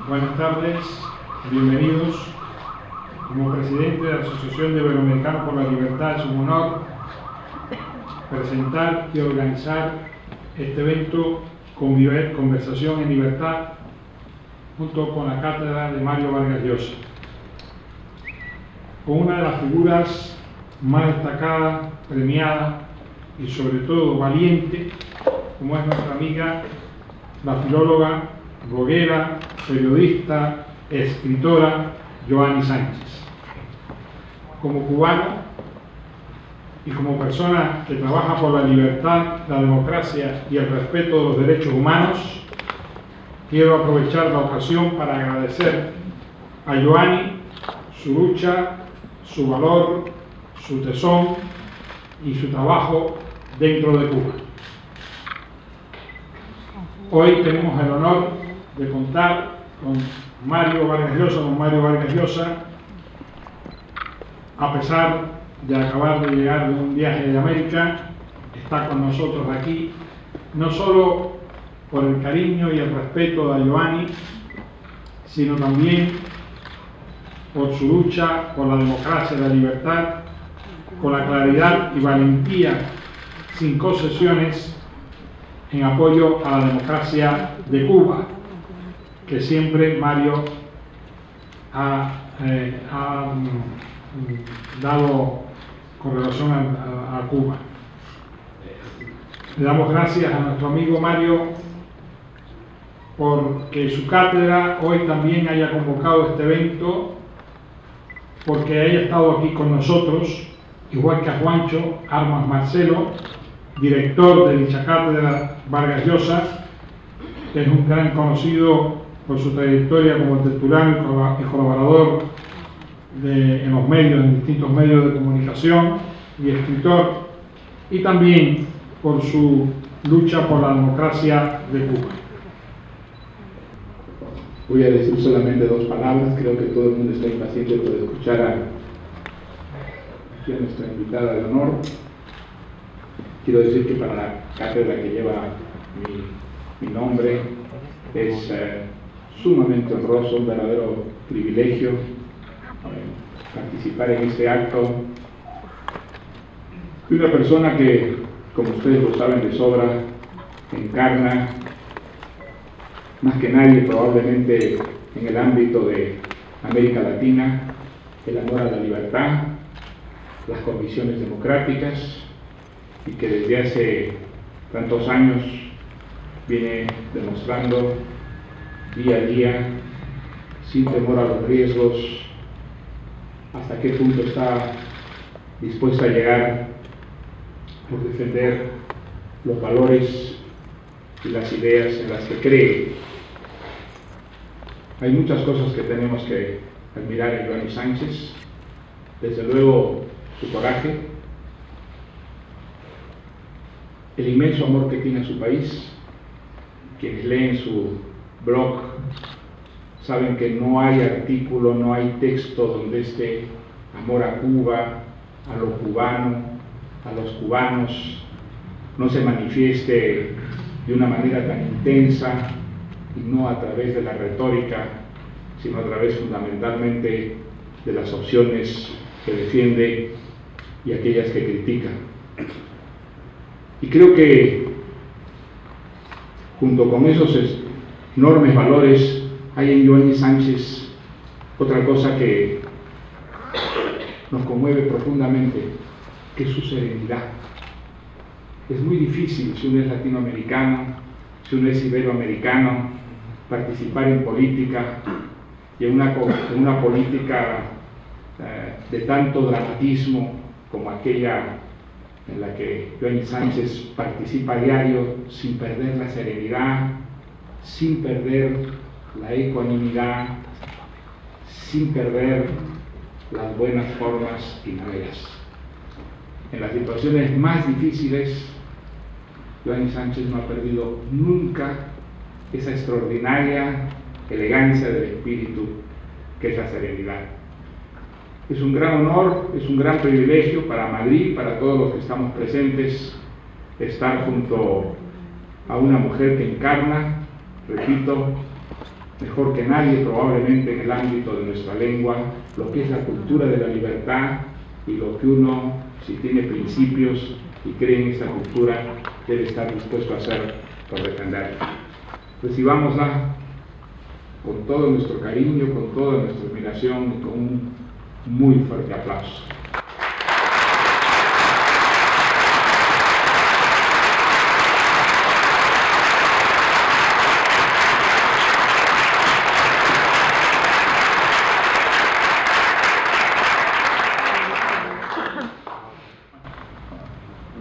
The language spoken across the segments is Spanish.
Buenas tardes, bienvenidos. Como presidente de la Asociación de Iberoamericanos por la Libertad, es un honor presentar y organizar este evento Conversación en Libertad junto con la cátedra de Mario Vargas Llosa, con una de las figuras más destacadas, premiadas y sobre todo valiente, como es nuestra amiga, la filóloga, bloguera, periodista, escritora Yoani Sánchez. Como cubano y como persona que trabaja por la libertad, la democracia y el respeto de los derechos humanos, quiero aprovechar la ocasión para agradecer a Yoani su lucha, su valor, su tesón y su trabajo dentro de Cuba. Hoy tenemos el honor de contar con Mario Vargas Llosa. Don Mario Vargas Llosa, a pesar de acabar de llegar de un viaje de América, está con nosotros aquí, no solo por el cariño y el respeto a Yoani, sino también por su lucha por la democracia y la libertad, con la claridad y valentía, sin concesiones, en apoyo a la democracia de Cuba, que siempre Mario ha dado con relación a Cuba. Le damos gracias a nuestro amigo Mario porque su cátedra hoy también haya convocado este evento, porque haya estado aquí con nosotros, igual que a Juancho Armas Marcelo, director de dicha cátedra Vargas Llosa, que es un gran conocido por su trayectoria como tertuliano y colaborador en los medios, en distintos medios de comunicación, y escritor, y también por su lucha por la democracia de Cuba. Voy a decir solamente dos palabras, creo que todo el mundo está impaciente por escuchar a nuestra invitada de honor. Quiero decir que para la cátedra que lleva mi nombre es sumamente honroso, un verdadero privilegio participar en este acto de una persona que, como ustedes lo saben de sobra, encarna más que nadie probablemente en el ámbito de América Latina el amor a la libertad, las convicciones democráticas, y que desde hace tantos años viene demostrando día a día, sin temor a los riesgos, hasta qué punto está dispuesta a llegar por defender los valores y las ideas en las que cree. Hay muchas cosas que tenemos que admirar en Yoani Sánchez, desde luego su coraje, el inmenso amor que tiene a su país. Quienes leen su blog saben que no hay artículo, no hay texto donde este amor a Cuba, a lo cubano, a los cubanos, no se manifieste de una manera tan intensa, y no a través de la retórica, sino a través fundamentalmente de las opciones que defiende y aquellas que critica. Y creo que junto con esos enormes valores hay en Yoani Sánchez otra cosa que nos conmueve profundamente, que es su serenidad. Es muy difícil, si uno es latinoamericano, si uno es iberoamericano, participar en política, y en una política de tanto dramatismo como aquella en la que Joanny Sánchez participa a diario sin perder la serenidad, sin perder la ecuanimidad, sin perder las buenas formas y maneras. En las situaciones más difíciles, Joanny Sánchez no ha perdido nunca esa extraordinaria elegancia del espíritu que es la serenidad. Es un gran honor, es un gran privilegio para Madrid, para todos los que estamos presentes, estar junto a una mujer que encarna, repito, mejor que nadie probablemente en el ámbito de nuestra lengua, lo que es la cultura de la libertad y lo que uno, si tiene principios y cree en esta cultura, debe estar dispuesto a hacer por defenderla. Recibámosla con todo nuestro cariño, con toda nuestra admiración y con un muy fuerte aplauso.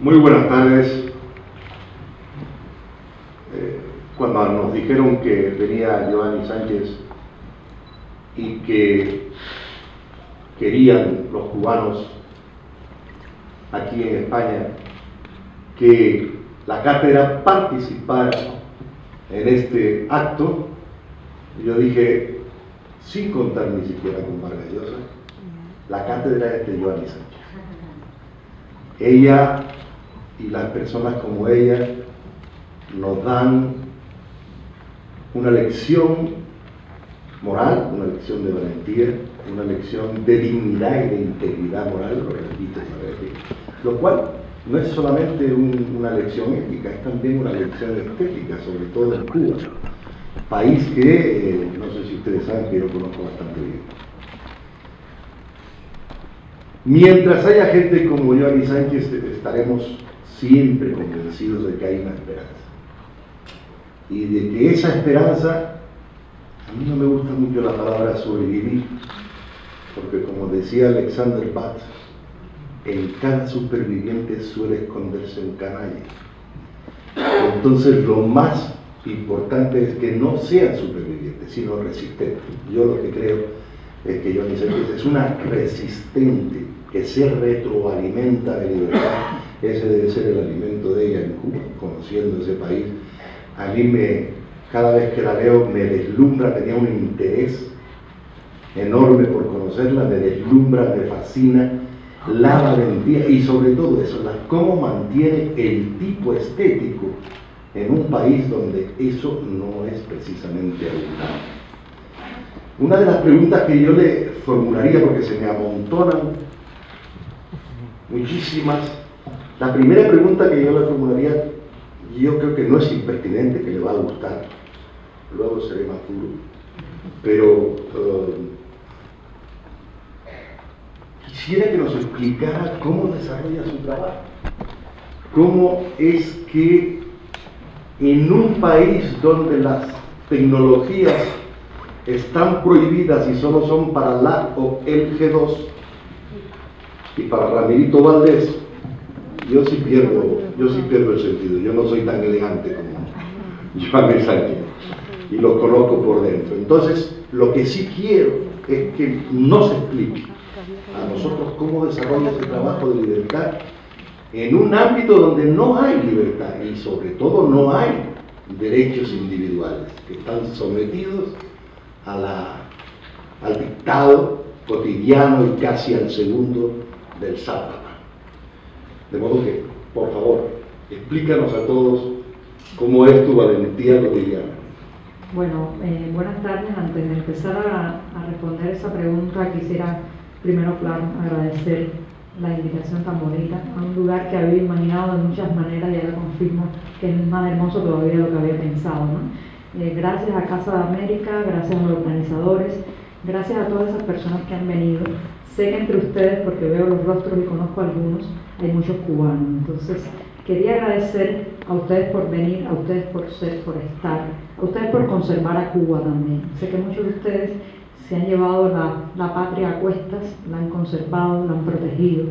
Muy buenas tardes. Cuando nos dijeron que venía Joanny Sánchez y que querían los cubanos aquí en España que la cátedra participara en este acto, yo dije, sin contar ni siquiera con Vargas Llosa, la cátedra es de Joanny Sánchez. Ella y las personas como ella nos dan una lección moral, una lección de valentía, una lección de dignidad y de integridad moral, lo repito, lo cual no es solamente una lección ética, es también una lección estética, sobre todo en Cuba, país que, no sé si ustedes saben, que yo conozco bastante bien. Mientras haya gente como Joanny Sánchez, estaremos siempre convencidos de que hay una esperanza. Y de que esa esperanza, a mí no me gusta mucho la palabra sobrevivir, porque como decía Alexander Bat, en cada superviviente suele esconderse un canalla. Entonces lo más importante es que no sean supervivientes, sino resistentes. Yo lo que creo es que Joanny Sánchez es una resistente que se retroalimenta de libertad. Ese debe ser el alimento de ella en Cuba, conociendo ese país. A mí cada vez que la leo me deslumbra, tenía un interés enorme por conocerla, me deslumbra, me fascina la valentía y sobre todo eso, cómo mantiene el tipo estético en un país donde eso no es precisamente abundante. Una de las preguntas que yo le formularía, porque se me amontonan muchísimas, la primera pregunta que yo le formularía, yo creo que no es impertinente, que le va a gustar, luego seré más duro, pero quisiera que nos explicara cómo desarrolla su trabajo, cómo es que en un país donde las tecnologías están prohibidas y solo son para la o el G2 y para Ramirito Valdés, yo sí pierdo el sentido. Yo no soy tan elegante como Joanny Sánchez y lo conozco por dentro. Entonces, lo que sí quiero es que nos explique a nosotros cómo desarrolla ese trabajo de libertad en un ámbito donde no hay libertad y sobre todo no hay derechos individuales que están sometidos al dictado cotidiano y casi al segundo del sábado. De modo que, por favor, explícanos a todos cómo es tu valentía cotidiana. Bueno, buenas tardes. Antes de empezar a responder esa pregunta, quisiera primero, claro, agradecer la invitación tan bonita a un lugar que había imaginado de muchas maneras y ahora confirmo que es más hermoso todavía de lo que había pensado, ¿no? Gracias a Casa de América, gracias a los organizadores, gracias a todas esas personas que han venido. Sé que entre ustedes, porque veo los rostros y conozco a algunos, hay muchos cubanos. Entonces, quería agradecer a ustedes por venir, a ustedes por ser, por estar, a ustedes por conservar a Cuba también. Sé que muchos de ustedes se han llevado la patria a cuestas, la han conservado, la han protegido.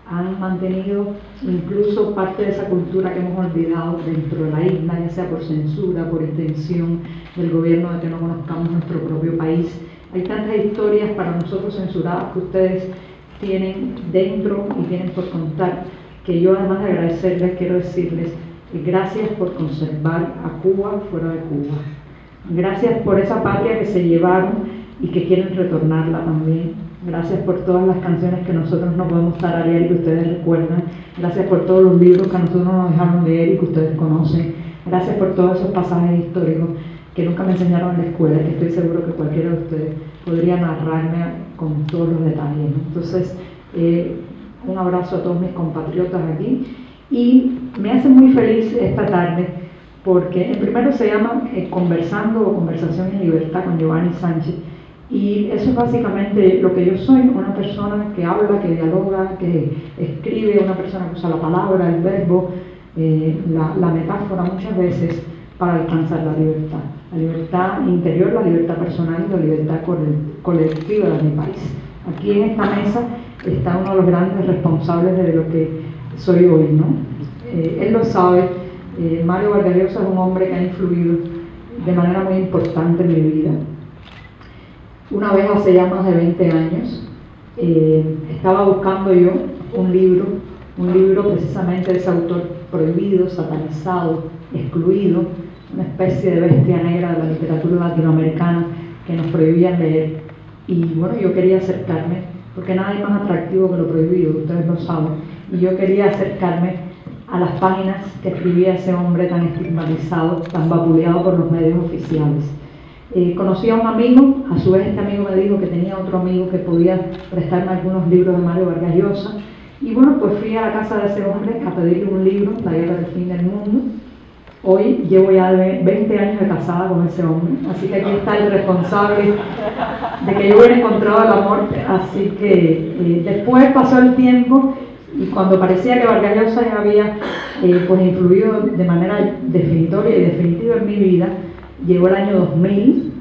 han mantenido incluso parte de esa cultura que hemos olvidado dentro de la isla, ya sea por censura, por intención del gobierno de que no conozcamos nuestro propio país. Hay tantas historias para nosotros censuradas que ustedes tienen dentro y tienen por contar, que yo, además de agradecerles, quiero decirles gracias por conservar a Cuba fuera de Cuba. Gracias por esa patria que se llevaron y que quieren retornarla también. Gracias por todas las canciones que nosotros no podemos tararear y que ustedes recuerdan. Gracias por todos los libros que a nosotros nos dejaron leer y que ustedes conocen. Gracias por todos esos pasajes históricos que nunca me enseñaron en la escuela, que estoy seguro que cualquiera de ustedes podría narrarme con todos los detalles, ¿no? Entonces, un abrazo a todos mis compatriotas aquí, y me hace muy feliz esta tarde porque el primero se llama Conversando o Conversación en Libertad con Giovanni Sánchez, y eso es básicamente lo que yo soy, una persona que habla, que dialoga, que escribe, una persona que usa la palabra, el verbo, la metáfora muchas veces para alcanzar la libertad interior, la libertad personal y la libertad colectiva de mi país. Aquí en esta mesa está uno de los grandes responsables de lo que soy hoy, ¿no? Él lo sabe. Mario Vargas Llosa es un hombre que ha influido de manera muy importante en mi vida. Una vez, hace ya más de 20 años, estaba buscando yo un libro precisamente de ese autor prohibido, satanizado, excluido, una especie de bestia negra de la literatura latinoamericana que nos prohibían leer. Y bueno, yo quería acercarme, porque nada es más atractivo que lo prohibido, ustedes lo saben, y yo quería acercarme a las páginas que escribía ese hombre tan estigmatizado, tan vapuleado por los medios oficiales. Conocí a un amigo, a su vez este amigo me dijo que tenía otro amigo que podía prestarme algunos libros de Mario Vargas Llosa, y bueno, pues fui a la casa de ese hombre a pedirle un libro, La Guerra del Fin del Mundo. Hoy llevo ya 20 años de casada con ese hombre, así que aquí está el responsable de que yo hubiera encontrado el amor. Así que después pasó el tiempo, y cuando parecía que Vargas Llosa ya había pues influido de manera definitoria y definitiva en mi vida, llegó el año 2000,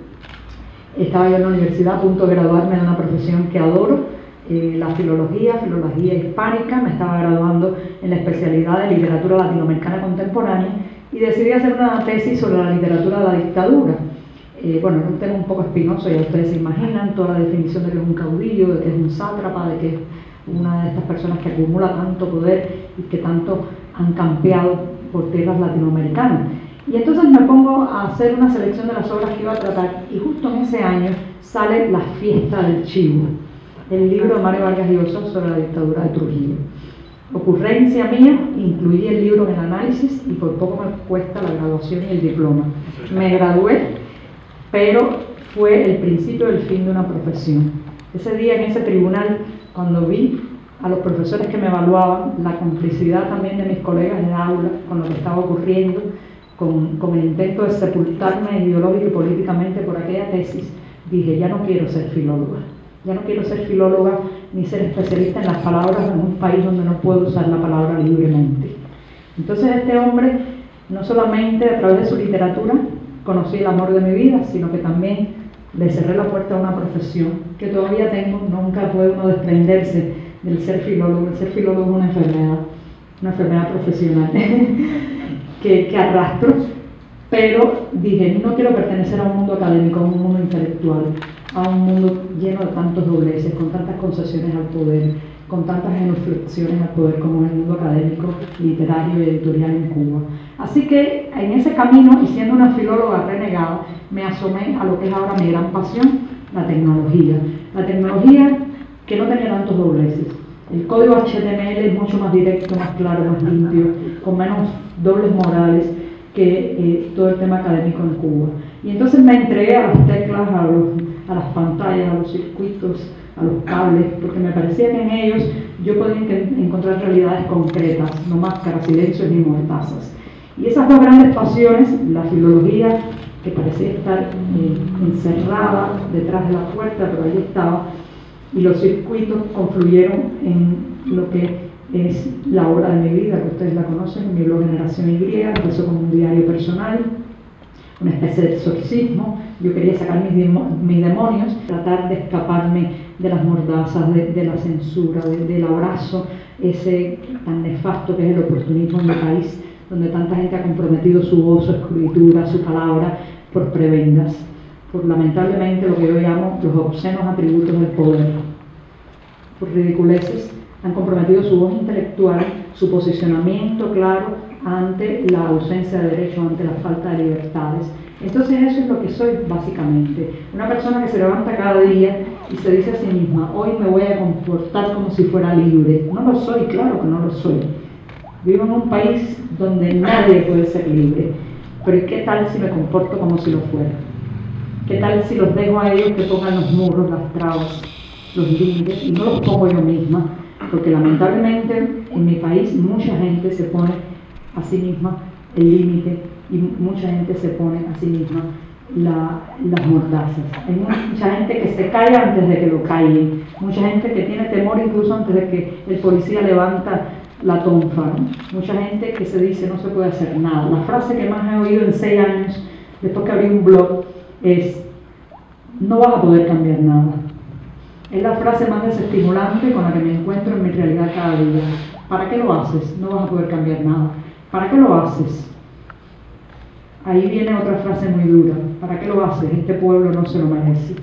estaba yo en la universidad a punto de graduarme de una profesión que adoro, la filología hispánica. Me estaba graduando en la especialidad de literatura latinoamericana contemporánea y decidí hacer una tesis sobre la literatura de la dictadura. Bueno, es un tema un poco espinoso, ya ustedes se imaginan, toda la definición de que es un caudillo, de que es un sátrapa, de que es una de estas personas que acumula tanto poder y que tanto han campeado por tierras latinoamericanas. Y entonces me pongo a hacer una selección de las obras que iba a tratar, y justo en ese año sale La Fiesta del Chivo, el libro de Mario Vargas Llosa sobre la dictadura de Trujillo. Ocurrencia mía, incluí el libro en el análisis y por poco me cuesta la graduación y el diploma. Me gradué, pero fue el principio del fin de una profesión. Ese día en ese tribunal, cuando vi a los profesores que me evaluaban, la complicidad también de mis colegas de aula con lo que estaba ocurriendo, con el intento de sepultarme ideológico y políticamente por aquella tesis, dije, ya no quiero ser filóloga. Ya no quiero ser filóloga ni ser especialista en las palabras en un país donde no puedo usar la palabra libremente. Entonces este hombre, no solamente a través de su literatura conocí el amor de mi vida, sino que también le cerré la puerta a una profesión que todavía tengo. Nunca puede uno desprenderse del ser filólogo. El ser filólogo es una enfermedad profesional que arrastro, pero dije, no quiero pertenecer a un mundo académico, a un mundo intelectual, a un mundo lleno de tantos dobleces, con tantas concesiones al poder, con tantas genuflexiones al poder como es el mundo académico, literario y editorial en Cuba. Así que en ese camino, y siendo una filóloga renegada, me asomé a lo que es ahora mi gran pasión, la tecnología. La tecnología que no tenía tantos dobleces. El código HTML es mucho más directo, más claro, más limpio, con menos dobles morales que todo el tema académico en Cuba. Y entonces me entregué a las teclas, a las pantallas, a los circuitos, a los cables, porque me parecía que en ellos yo podía encontrar realidades concretas, no máscaras, silencios ni mortazas. Y esas dos grandes pasiones, la filología, que parecía estar encerrada detrás de la puerta, pero ahí estaba, y los circuitos confluyeron en lo que es la obra de mi vida, que ustedes la conocen, mi blog Generación Y, empezó como un diario personal, una especie de exorcismo. Yo quería sacar mis demonios, tratar de escaparme de las mordazas, de la censura, del abrazo ese tan nefasto que es el oportunismo en mi país, donde tanta gente ha comprometido su voz, su escritura, su palabra por prebendas, por lamentablemente lo que yo llamo los obscenos atributos del poder, por ridiculeces. Han comprometido su voz intelectual, su posicionamiento claro ante la ausencia de derechos, ante la falta de libertades. Entonces eso es lo que soy básicamente, una persona que se levanta cada día y se dice a sí misma, hoy me voy a comportar como si fuera libre. No lo soy, claro que no lo soy. Vivo en un país donde nadie puede ser libre, pero ¿qué tal si me comporto como si lo fuera? ¿Qué tal si los dejo a ellos que pongan los muros, las trabas, los límites, y no los pongo yo misma? Porque lamentablemente en mi país mucha gente se pone a sí misma el límite y mucha gente se pone a sí misma las mordazas. Hay mucha gente que se calla antes de que lo callen, mucha gente que tiene temor incluso antes de que el policía levanta la tonfa, ¿no? Mucha gente que se dice no se puede hacer nada. La frase que más he oído en 6 años después que abrí un blog es: no vas a poder cambiar nada. Es la frase más desestimulante con la que me encuentro en mi realidad cada día. ¿Para qué lo haces? No vas a poder cambiar nada. ¿Para qué lo haces? Ahí viene otra frase muy dura. ¿Para qué lo haces? Este pueblo no se lo merece.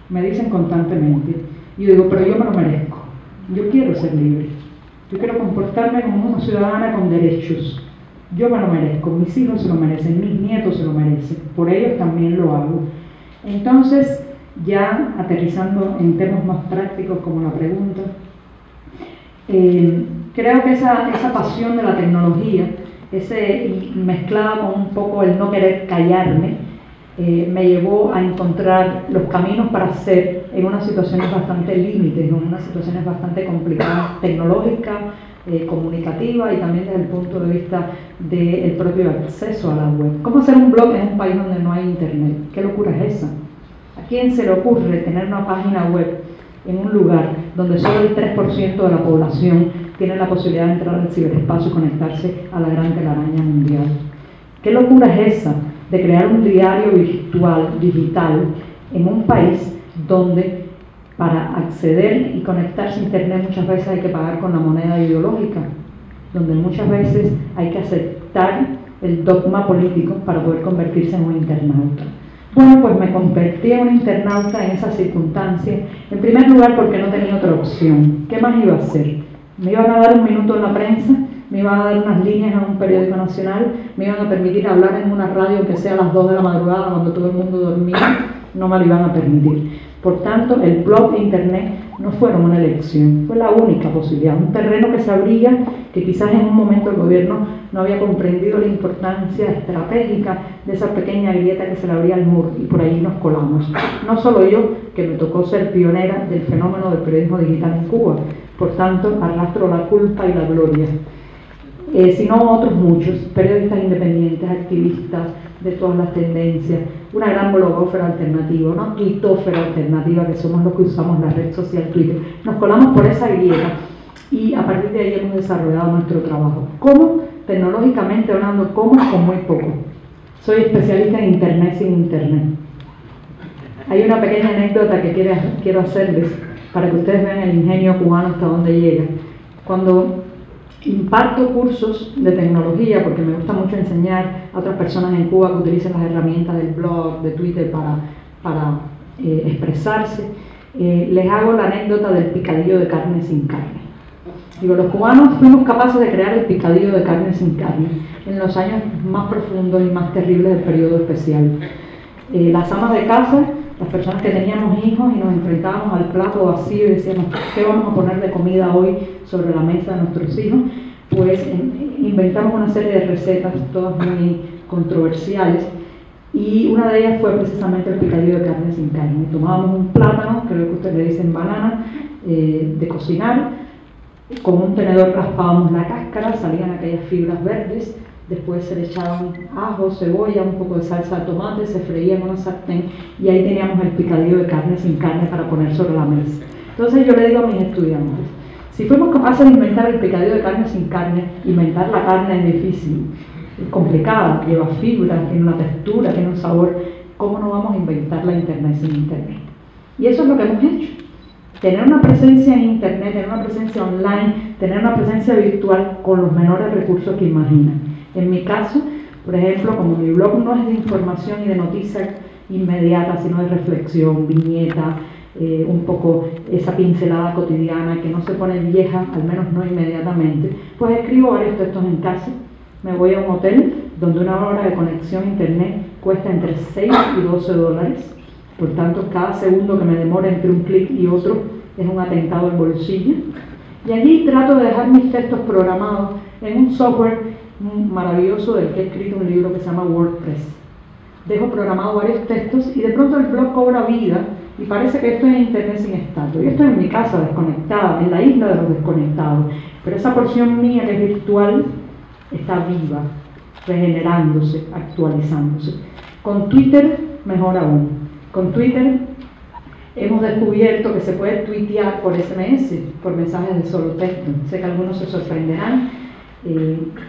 Me dicen constantemente. Y yo digo, pero yo me lo merezco. Yo quiero ser libre. Yo quiero comportarme como una ciudadana con derechos. Yo me lo merezco. Mis hijos se lo merecen. Mis nietos se lo merecen. Por ellos también lo hago. Entonces, ya aterrizando en temas más prácticos como la pregunta, creo que esa pasión de la tecnología, mezclada con un poco el no querer callarme, me llevó a encontrar los caminos para ser en unas situaciones bastante límites, en unas situaciones bastante complicadas, tecnológicas, comunicativas y también desde el punto de vista del propio acceso a la web. ¿Cómo hacer un blog en un país donde no hay internet? ¿Qué locura es esa? ¿A quién se le ocurre tener una página web en un lugar donde solo el 3% de la población tiene la posibilidad de entrar al ciberespacio y conectarse a la gran telaraña mundial? ¿Qué locura es esa de crear un diario virtual, digital, en un país donde para acceder y conectarse a internet muchas veces hay que pagar con la moneda ideológica, donde muchas veces hay que aceptar el dogma político para poder convertirse en un internauta? Bueno, pues me convertí en un internauta en esa circunstancia, en primer lugar porque no tenía otra opción. ¿Qué más iba a hacer? Me iban a dar un minuto en la prensa, me iban a dar unas líneas en un periódico nacional, me iban a permitir hablar en una radio que sea a las 2 de la madrugada cuando todo el mundo dormía, no me lo iban a permitir. Por tanto, el blog e internet no fueron una elección, fue la única posibilidad, un terreno que se abría, que quizás en un momento el gobierno no había comprendido la importancia estratégica de esa pequeña grieta que se le abría al muro, y por ahí nos colamos. No solo yo, que me tocó ser pionera del fenómeno del periodismo digital en Cuba, por tanto arrastro la culpa y la gloria, sino otros muchos, periodistas independientes, activistas de todas las tendencias, una gran blogósfera alternativa, una tuitósfera alternativa, que somos los que usamos la red social Twitter. Nos colamos por esa grieta y a partir de ahí hemos desarrollado nuestro trabajo. ¿Cómo? Tecnológicamente hablando, ¿cómo? Con muy poco. Soy especialista en internet sin internet. Hay una pequeña anécdota que quiero hacerles para que ustedes vean el ingenio cubano hasta dónde llega. Cuando imparto cursos de tecnología, porque me gusta mucho enseñar a otras personas en Cuba que utilicen las herramientas del blog, de Twitter para expresarse, les hago la anécdota del picadillo de carne sin carne. Digo, los cubanos fuimos capaces de crear el picadillo de carne sin carne en los años más profundos y más terribles del periodo especial. Las amas de casa, las personas que teníamos hijos y nos enfrentábamos al plato vacío y decíamos, ¿qué vamos a poner de comida hoy sobre la mesa de nuestros hijos? Pues inventamos una serie de recetas, todas muy controversiales, y una de ellas fue precisamente el picadillo de carne sin carne. Tomábamos un plátano, creo que ustedes le dicen banana, de cocinar, con un tenedor raspábamos la cáscara, salían aquellas fibras verdes, después se le echaban ajo, cebolla, un poco de salsa de tomate, se freía en una sartén y ahí teníamos el picadillo de carne sin carne para poner sobre la mesa. Entonces yo le digo a mis estudiantes, si fuimos capaces de inventar el picadillo de carne sin carne, inventar la carne es difícil. es complicada, lleva fibra, tiene una textura, tiene un sabor. ¿Cómo no vamos a inventar la Internet sin Internet? Y eso es lo que hemos hecho. Tener una presencia en Internet, tener una presencia online, tener una presencia virtual con los menores recursos que imaginan. En mi caso, por ejemplo, como mi blog no es de información y de noticias inmediata, sino de reflexión, viñeta, un poco esa pincelada cotidiana que no se pone vieja, al menos no inmediatamente, pues escribo varios textos en casa. Me voy a un hotel donde una hora de conexión a internet cuesta entre 6 y 12 dólares. Por tanto, cada segundo que me demora entre un clic y otro es un atentado al bolsillo. Y allí trato de dejar mis textos programados en un software maravilloso del que he escrito un libro que se llama WordPress. Dejo programados varios textos y de pronto el blog cobra vida y parece que estoy en internet sin estatus. Yo estoy en mi casa desconectada, en la isla de los desconectados, pero esa porción mía que es virtual está viva, regenerándose, actualizándose. Con Twitter, mejor aún. Con Twitter hemos descubierto que se puede tuitear por SMS, por mensajes de solo texto. Sé que algunos se sorprenderán.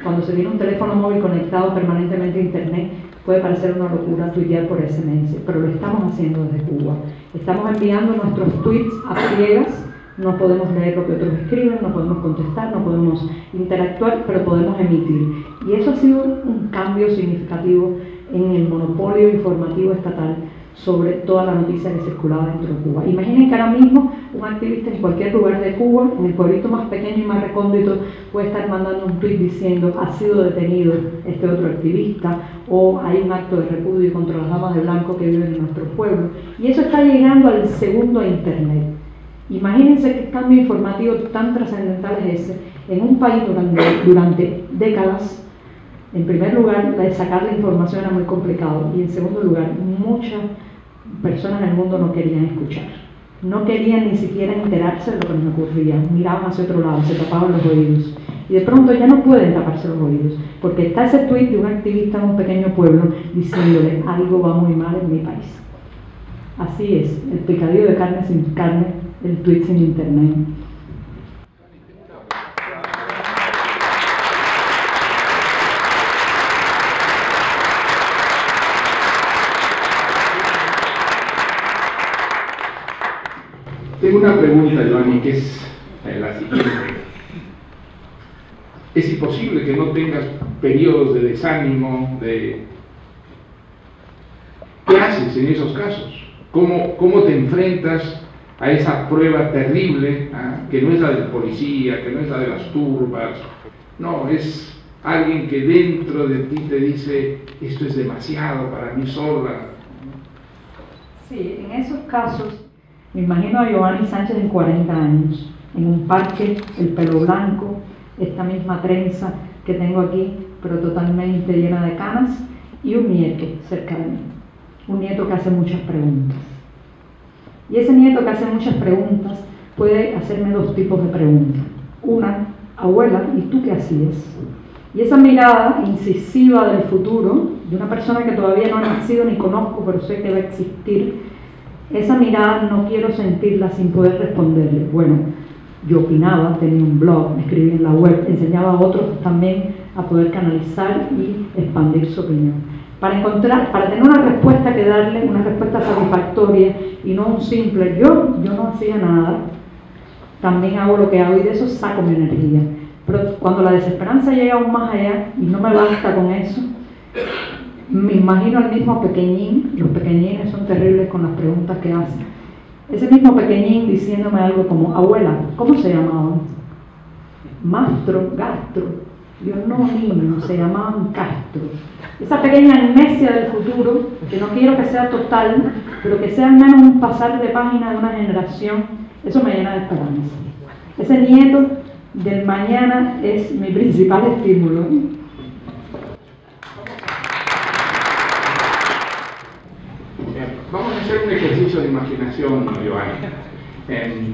Cuando se tiene un teléfono móvil conectado permanentemente a internet, puede parecer una locura tuitear por SMS, pero lo estamos haciendo desde Cuba. Estamos enviando nuestros tweets a ciegas. No podemos leer lo que otros escriben, no podemos contestar, no podemos interactuar, pero podemos emitir. Y eso ha sido un cambio significativo en el monopolio informativo estatal sobre toda la noticia que circulaba dentro de Cuba. Imaginen que ahora mismo un activista en cualquier lugar de Cuba, en el pueblito más pequeño y más recóndito, puede estar mandando un tweet diciendo ha sido detenido este otro activista, o hay un acto de repudio contra las damas de blanco que viven en nuestro pueblo. Y eso está llegando al segundo a internet. Imagínense qué cambio informativo tan trascendental es ese en un país durante décadas. En primer lugar, sacar la información era muy complicado y en segundo lugar, muchas personas en el mundo no querían escuchar. No querían ni siquiera enterarse de lo que nos ocurría, miraban hacia otro lado, se tapaban los oídos. Y de pronto ya no pueden taparse los oídos, porque está ese tuit de un activista en un pequeño pueblo diciéndole algo va muy mal en mi país. Así es, el picadillo de carne sin carne, el tweet sin internet. Tengo una pregunta, Giovanni, que es la siguiente. ¿Es imposible que no tengas periodos de desánimo? ¿Qué haces en esos casos? ¿Cómo te enfrentas a esa prueba terrible, que no es la del policía, que no es la de las turbas? No, es alguien que dentro de ti te dice, esto es demasiado para mí sola. Sí, en esos casos me imagino a Giovanni Sánchez en 40 años, en un parque, el pelo blanco, esta misma trenza que tengo aquí, pero totalmente llena de canas, y un nieto cerca de mí, un nieto que hace muchas preguntas. Y ese nieto que hace muchas preguntas puede hacerme dos tipos de preguntas. Una, abuela, ¿y tú qué hacías? Y esa mirada incisiva del futuro, de una persona que todavía no ha nacido ni conozco, pero sé que va a existir, esa mirada no quiero sentirla sin poder responderle. Bueno, yo opinaba, tenía un blog, escribía en la web, enseñaba a otros también a poder canalizar y expandir su opinión. Para tener una respuesta que darle, una respuesta satisfactoria y no un simple yo no hacía nada, también hago lo que hago y de eso saco mi energía. Pero cuando la desesperanza llega aún más allá y no me basta con eso, me imagino al mismo pequeñín, los pequeñines son terribles con las preguntas que hacen, ese mismo pequeñín diciéndome algo como, abuela, ¿cómo se llamaban? Mastro, Gastro. Yo no, niño, se llamaban Castro. Esa pequeña amnesia del futuro, que no quiero que sea total, pero que sea al menos un pasar de página de una generación, eso me llena de esperanza. Ese nieto del mañana es mi principal estímulo. Vamos a hacer un ejercicio de imaginación, Giovanni.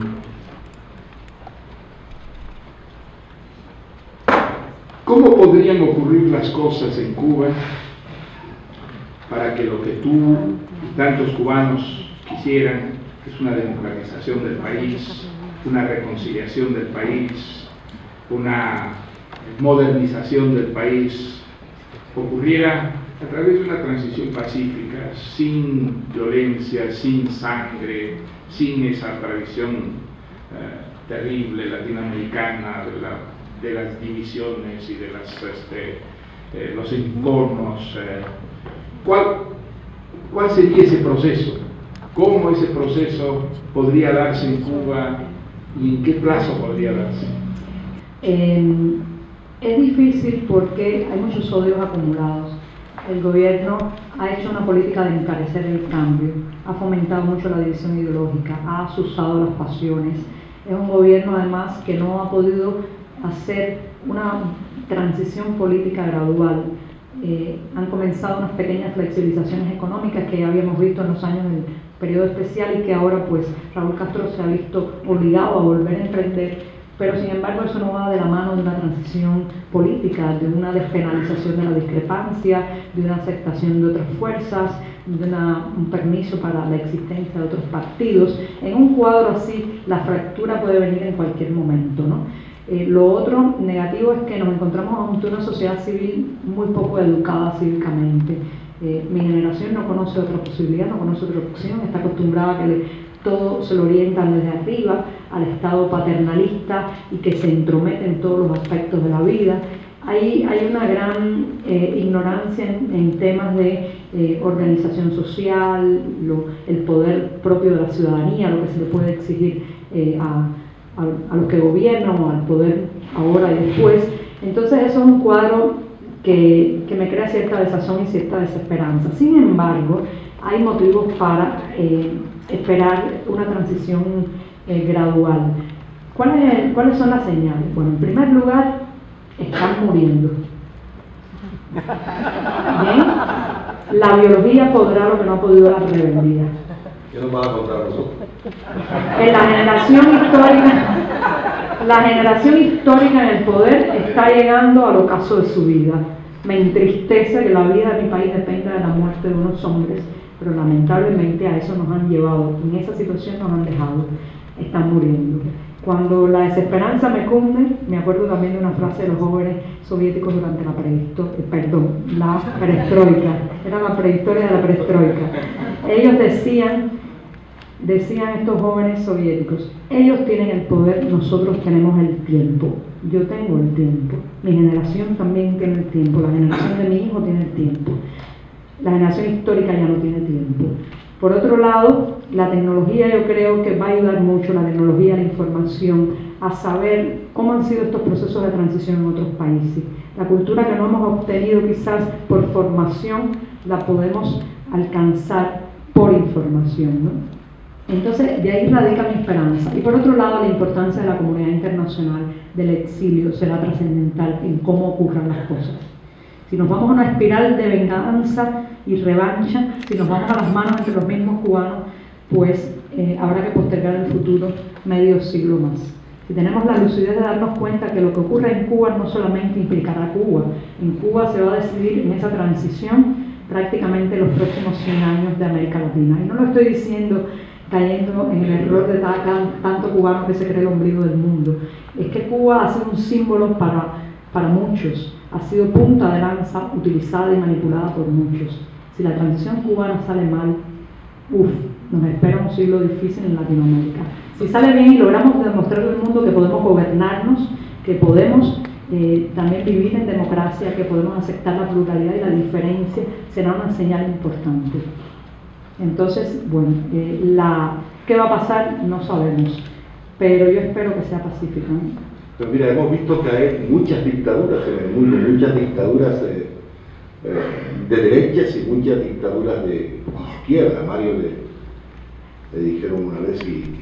¿Cómo podrían ocurrir las cosas en Cuba para que lo que tú y tantos cubanos quisieran, que es una democratización del país, una reconciliación del país, una modernización del país, ocurriera a través de una transición pacífica, sin violencia, sin sangre, sin esa tradición terrible latinoamericana de las divisiones y de los enconos. ¿Cuál sería ese proceso? ¿Cómo ese proceso podría darse en Cuba y en qué plazo podría darse? Es difícil porque hay muchos odios acumulados. El gobierno ha hecho una política de encarecer el cambio, ha fomentado mucho la división ideológica, ha asusado las pasiones. Es un gobierno además que no ha podido hacer una transición política gradual. Han comenzado unas pequeñas flexibilizaciones económicas que ya habíamos visto en los años del periodo especial y que ahora pues Raúl Castro se ha visto obligado a volver a emprender, pero sin embargo eso no va de la mano de una transición política, de una despenalización de la discrepancia, de una aceptación de otras fuerzas, de un permiso para la existencia de otros partidos. En un cuadro así la fractura puede venir en cualquier momento, ¿no? Lo otro negativo es que nos encontramos ante una sociedad civil muy poco educada cívicamente. Mi generación no conoce otra posibilidad, no conoce otra opción, está acostumbrada a que todo se lo orientan desde arriba, al Estado paternalista y que se entromete en todos los aspectos de la vida. Hay una gran ignorancia en temas de organización social, el poder propio de la ciudadanía, lo que se le puede exigir a los que gobiernan o al poder ahora y después. Entonces eso es un cuadro que me crea cierta desazón y cierta desesperanza. Sin embargo, hay motivos para esperar una transición gradual. ¿Cuáles son las señales? Bueno, en primer lugar, están muriendo. ¿Bien? La biología podrá lo que no ha podido la rebeldía. ¿Qué nos van a contar nosotros? En la generación histórica en el poder está llegando al ocaso de su vida. Me entristece que la vida de mi país dependa de la muerte de unos hombres, pero lamentablemente a eso nos han llevado, en esa situación nos han dejado, están muriendo. Cuando la desesperanza me cunde, me acuerdo también de una frase de los jóvenes soviéticos durante la perestroika, era la prehistoria de la perestroika. Ellos decían estos jóvenes soviéticos, ellos tienen el poder, nosotros tenemos el tiempo. Yo tengo el tiempo, mi generación también tiene el tiempo, la generación de mi hijo tiene el tiempo, la generación histórica ya no tiene tiempo. Por otro lado, la tecnología yo creo que va a ayudar mucho, la tecnología, la información, a saber cómo han sido estos procesos de transición en otros países. La cultura que no hemos obtenido quizás por formación, la podemos alcanzar por información, ¿no? Entonces, de ahí radica mi esperanza. Y por otro lado, la importancia de la comunidad internacional, del exilio, será trascendental en cómo ocurran las cosas. Si nos vamos a una espiral de venganza y revancha, si nos vamos a las manos entre los mismos cubanos, pues habrá que postergar el futuro medio siglo más. Si tenemos la lucidez de darnos cuenta que lo que ocurre en Cuba no solamente implicará Cuba, en Cuba se va a decidir en esa transición prácticamente los próximos 100 años de América Latina. Y no lo estoy diciendo cayendo en el error de tanto cubano que se cree el ombligo del mundo. Es que Cuba ha sido un símbolo para muchos, ha sido punta de lanza utilizada y manipulada por muchos. Si la transición cubana sale mal, nos espera un siglo difícil en Latinoamérica. Si sale bien y logramos demostrarle al mundo que podemos gobernarnos, que podemos también vivir en democracia, que podemos aceptar la pluralidad y la diferencia, será una señal importante. Entonces, bueno, ¿qué va a pasar? No sabemos, pero yo espero que sea pacífica, ¿no? Pero mira, hemos visto que hay muchas dictaduras en el mundo, muchas dictaduras de derechas y muchas dictaduras de izquierda. Mario le dijeron una vez, y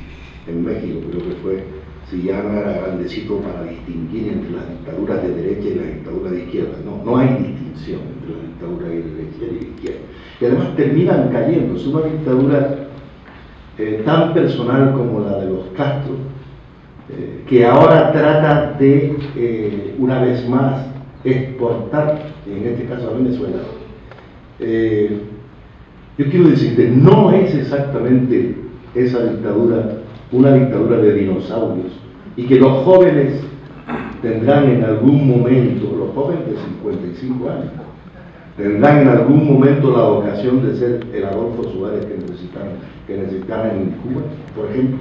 en México creo que fue, si ya no era grandecito para distinguir entre las dictaduras de derecha y las dictaduras de izquierda. No hay distinción entre las dictaduras de derecha y de izquierda. Y además terminan cayendo. Es una dictadura tan personal como la de los Castro, que ahora trata de, una vez más, exportar, en este caso a Venezuela. Yo quiero decirte, no es exactamente esa dictadura una dictadura de dinosaurios, y que los jóvenes tendrán en algún momento, los jóvenes de 55 años, ¿Tendrán en algún momento la vocación de ser el Adolfo Suárez que necesitaran en Cuba, por ejemplo?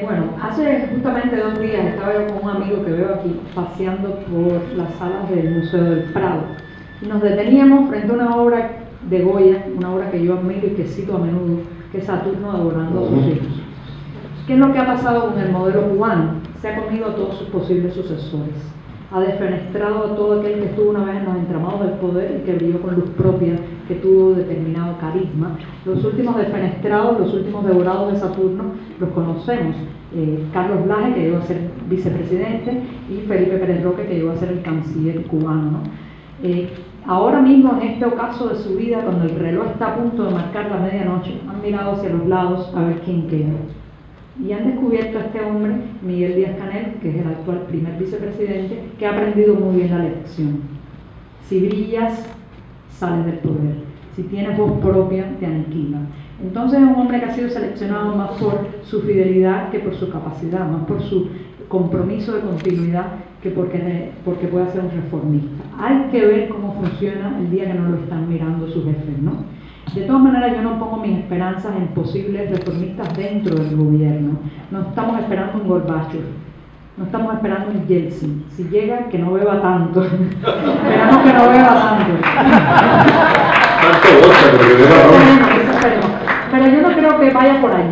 Bueno, hace justamente 2 días estaba yo con un amigo que veo aquí paseando por las salas del Museo del Prado y nos deteníamos frente a una obra de Goya, una obra que yo admiro y que cito a menudo, que es Saturno devorando a sus hijos. ¿Qué es lo que ha pasado con el modelo cubano? Se ha comido a todos sus posibles sucesores. Ha defenestrado a todo aquel que estuvo una vez en los entramados del poder y que brilló con luz propia, que tuvo determinado carisma. Los últimos defenestrados, los últimos devorados de Saturno, los conocemos. Carlos Laje, que llegó a ser vicepresidente, y Felipe Pérez Roque, que llegó a ser el canciller cubano, ¿no? Ahora mismo, en este ocaso de su vida, cuando el reloj está a punto de marcar la medianoche, han mirado hacia los lados a ver quién queda. Y han descubierto a este hombre, Miguel Díaz-Canel, que es el actual primer vicepresidente, que ha aprendido muy bien la lección. Si brillas, sales del poder. Si tienes voz propia, te aniquilan. Entonces es un hombre que ha sido seleccionado más por su fidelidad que por su capacidad, más por su compromiso de continuidad que porque pueda ser un reformista. Hay que ver cómo funciona el día que no lo están mirando sus jefes, ¿no? De todas maneras, yo no pongo mis esperanzas en posibles reformistas dentro del gobierno. No estamos esperando un Gorbachev, no estamos esperando un Yeltsin. Si llega, que no beba tanto. Esperamos que no beba tanto. Pero yo no creo que vaya por ahí.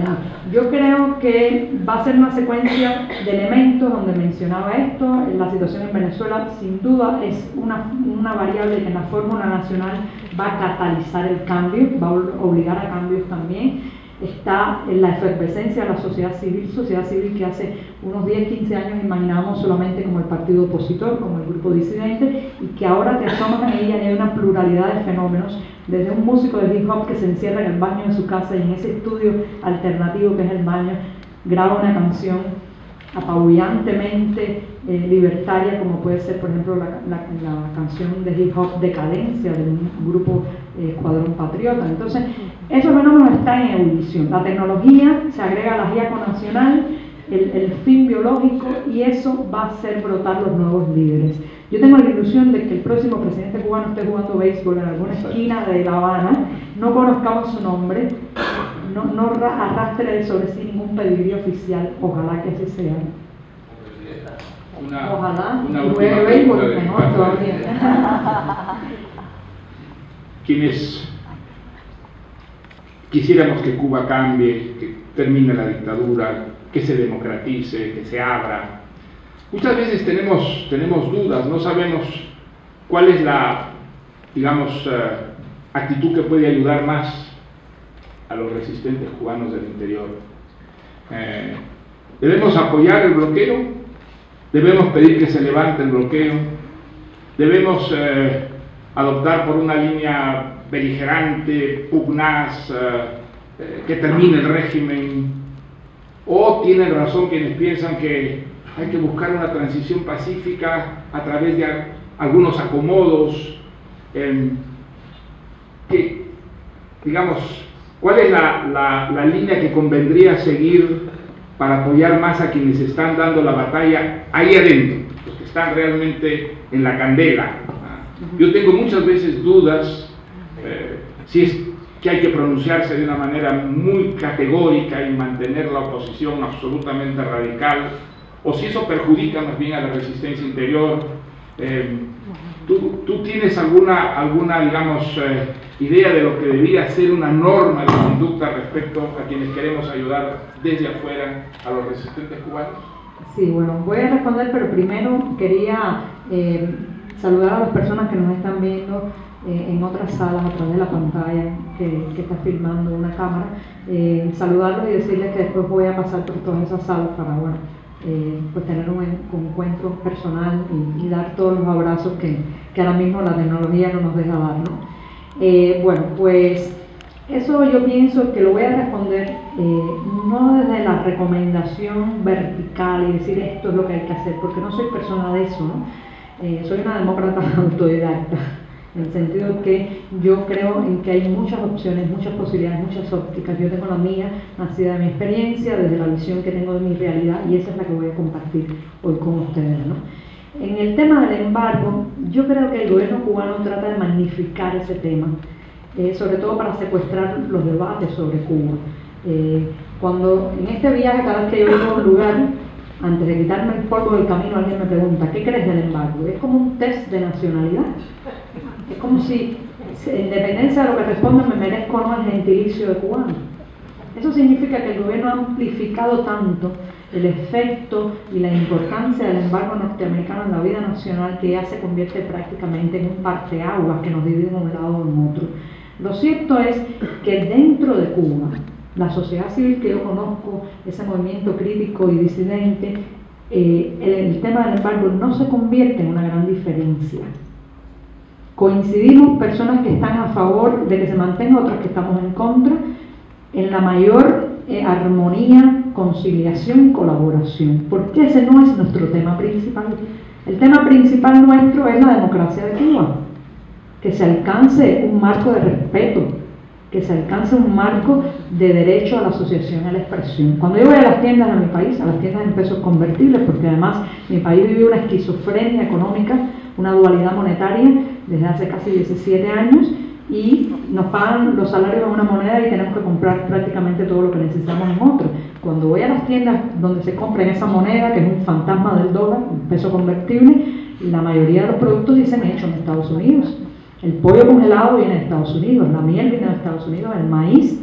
Yo creo que va a ser una secuencia de elementos donde mencionaba esto. La situación en Venezuela sin duda es una variable que en la fórmula nacional va a catalizar el cambio, va a obligar a cambios también. Está en la efervescencia de la sociedad civil que hace unos 10, 15 años imaginábamos solamente como el partido opositor, como el grupo disidente, y que ahora te asomas en ella y hay una pluralidad de fenómenos, desde un músico de hip hop que se encierra en el baño de su casa y en ese estudio alternativo que es el baño, graba una canción apabullantemente libertaria, como puede ser, por ejemplo, la canción de hip hop Decadencia de un grupo Escuadrón Patriota. Entonces, esos fenómenos están en ebullición. La tecnología se agrega a la GIACO nacional, el fin biológico, y eso va a hacer brotar los nuevos líderes. Yo tengo la ilusión de que el próximo presidente cubano esté jugando béisbol en alguna esquina de La Habana, no conozcamos su nombre, no arrastre sobre sí ningún pedigrí oficial, ojalá que así sea. Ojalá, y juegue béisbol, mejor todavía. Quienes quisiéramos que Cuba cambie, que termine la dictadura, que se democratice, que se abra, muchas veces tenemos dudas, no sabemos cuál es la, digamos, actitud que puede ayudar más a los resistentes cubanos del interior. Debemos apoyar el bloqueo, debemos pedir que se levante el bloqueo, debemos adoptar por una línea beligerante, pugnaz, que termine el régimen, o tienen razón quienes piensan que hay que buscar una transición pacífica a través de algunos acomodos, que, digamos, ¿cuál es la línea que convendría seguir para apoyar más a quienes están dando la batalla ahí adentro, los que están realmente en la candela? Yo tengo muchas veces dudas si es que hay que pronunciarse de una manera muy categórica y mantener la oposición absolutamente radical, o si eso perjudica más bien a la resistencia interior. ¿Tú tienes alguna digamos, idea de lo que debería ser una norma de conducta respecto a quienes queremos ayudar desde afuera a los resistentes cubanos? Sí, bueno, voy a responder, pero primero quería saludar a las personas que nos están viendo en otras salas a través de la pantalla que está filmando una cámara, saludarlos y decirles que después voy a pasar por todas esas salas para, bueno, pues tener un encuentro personal y dar todos los abrazos que ahora mismo la tecnología no nos deja dar, ¿no? Bueno, pues eso yo pienso que lo voy a responder no desde la recomendación vertical y decir esto es lo que hay que hacer, porque no soy persona de eso, ¿no? Soy una demócrata autodidacta, en el sentido que yo creo en que hay muchas opciones, muchas posibilidades, muchas ópticas. Yo tengo la mía, nacida de mi experiencia, desde la visión que tengo de mi realidad, y esa es la que voy a compartir hoy con ustedes, ¿no? En el tema del embargo, yo creo que el gobierno cubano trata de magnificar ese tema, sobre todo para secuestrar los debates sobre Cuba. Cuando en este viaje, cada vez que yo llego a un lugar, antes de quitarme el polvo del camino, alguien me pregunta, ¿qué crees del embargo? Es como un test de nacionalidad. Es como si, en dependencia de lo que responda, me merezco o no el gentilicio de cubano. Eso significa que el gobierno ha amplificado tanto el efecto y la importancia del embargo norteamericano en la vida nacional que ya se convierte prácticamente en un parteaguas que nos divide de un lado o en otro. Lo cierto es que dentro de Cuba, la sociedad civil que yo conozco, ese movimiento crítico y disidente, el tema del embargo no se convierte en una gran diferencia. Coincidimos personas que están a favor de que se mantenga, otras que estamos en contra, en la mayor armonía, conciliación y colaboración, porque ese no es nuestro tema principal. El tema principal nuestro es la democracia de Cuba, que se alcance un marco de respeto, que se alcance un marco de derecho a la asociación y a la expresión. Cuando yo voy a las tiendas de mi país, a las tiendas en pesos convertibles, porque además mi país vive una esquizofrenia económica, una dualidad monetaria desde hace casi 17 años, y nos pagan los salarios en una moneda y tenemos que comprar prácticamente todo lo que necesitamos en otra. Cuando voy a las tiendas donde se compra en esa moneda, que es un fantasma del dólar, un peso convertible, la mayoría de los productos dicen hechos en Estados Unidos. El pollo congelado viene de Estados Unidos, la miel viene de Estados Unidos, el maíz,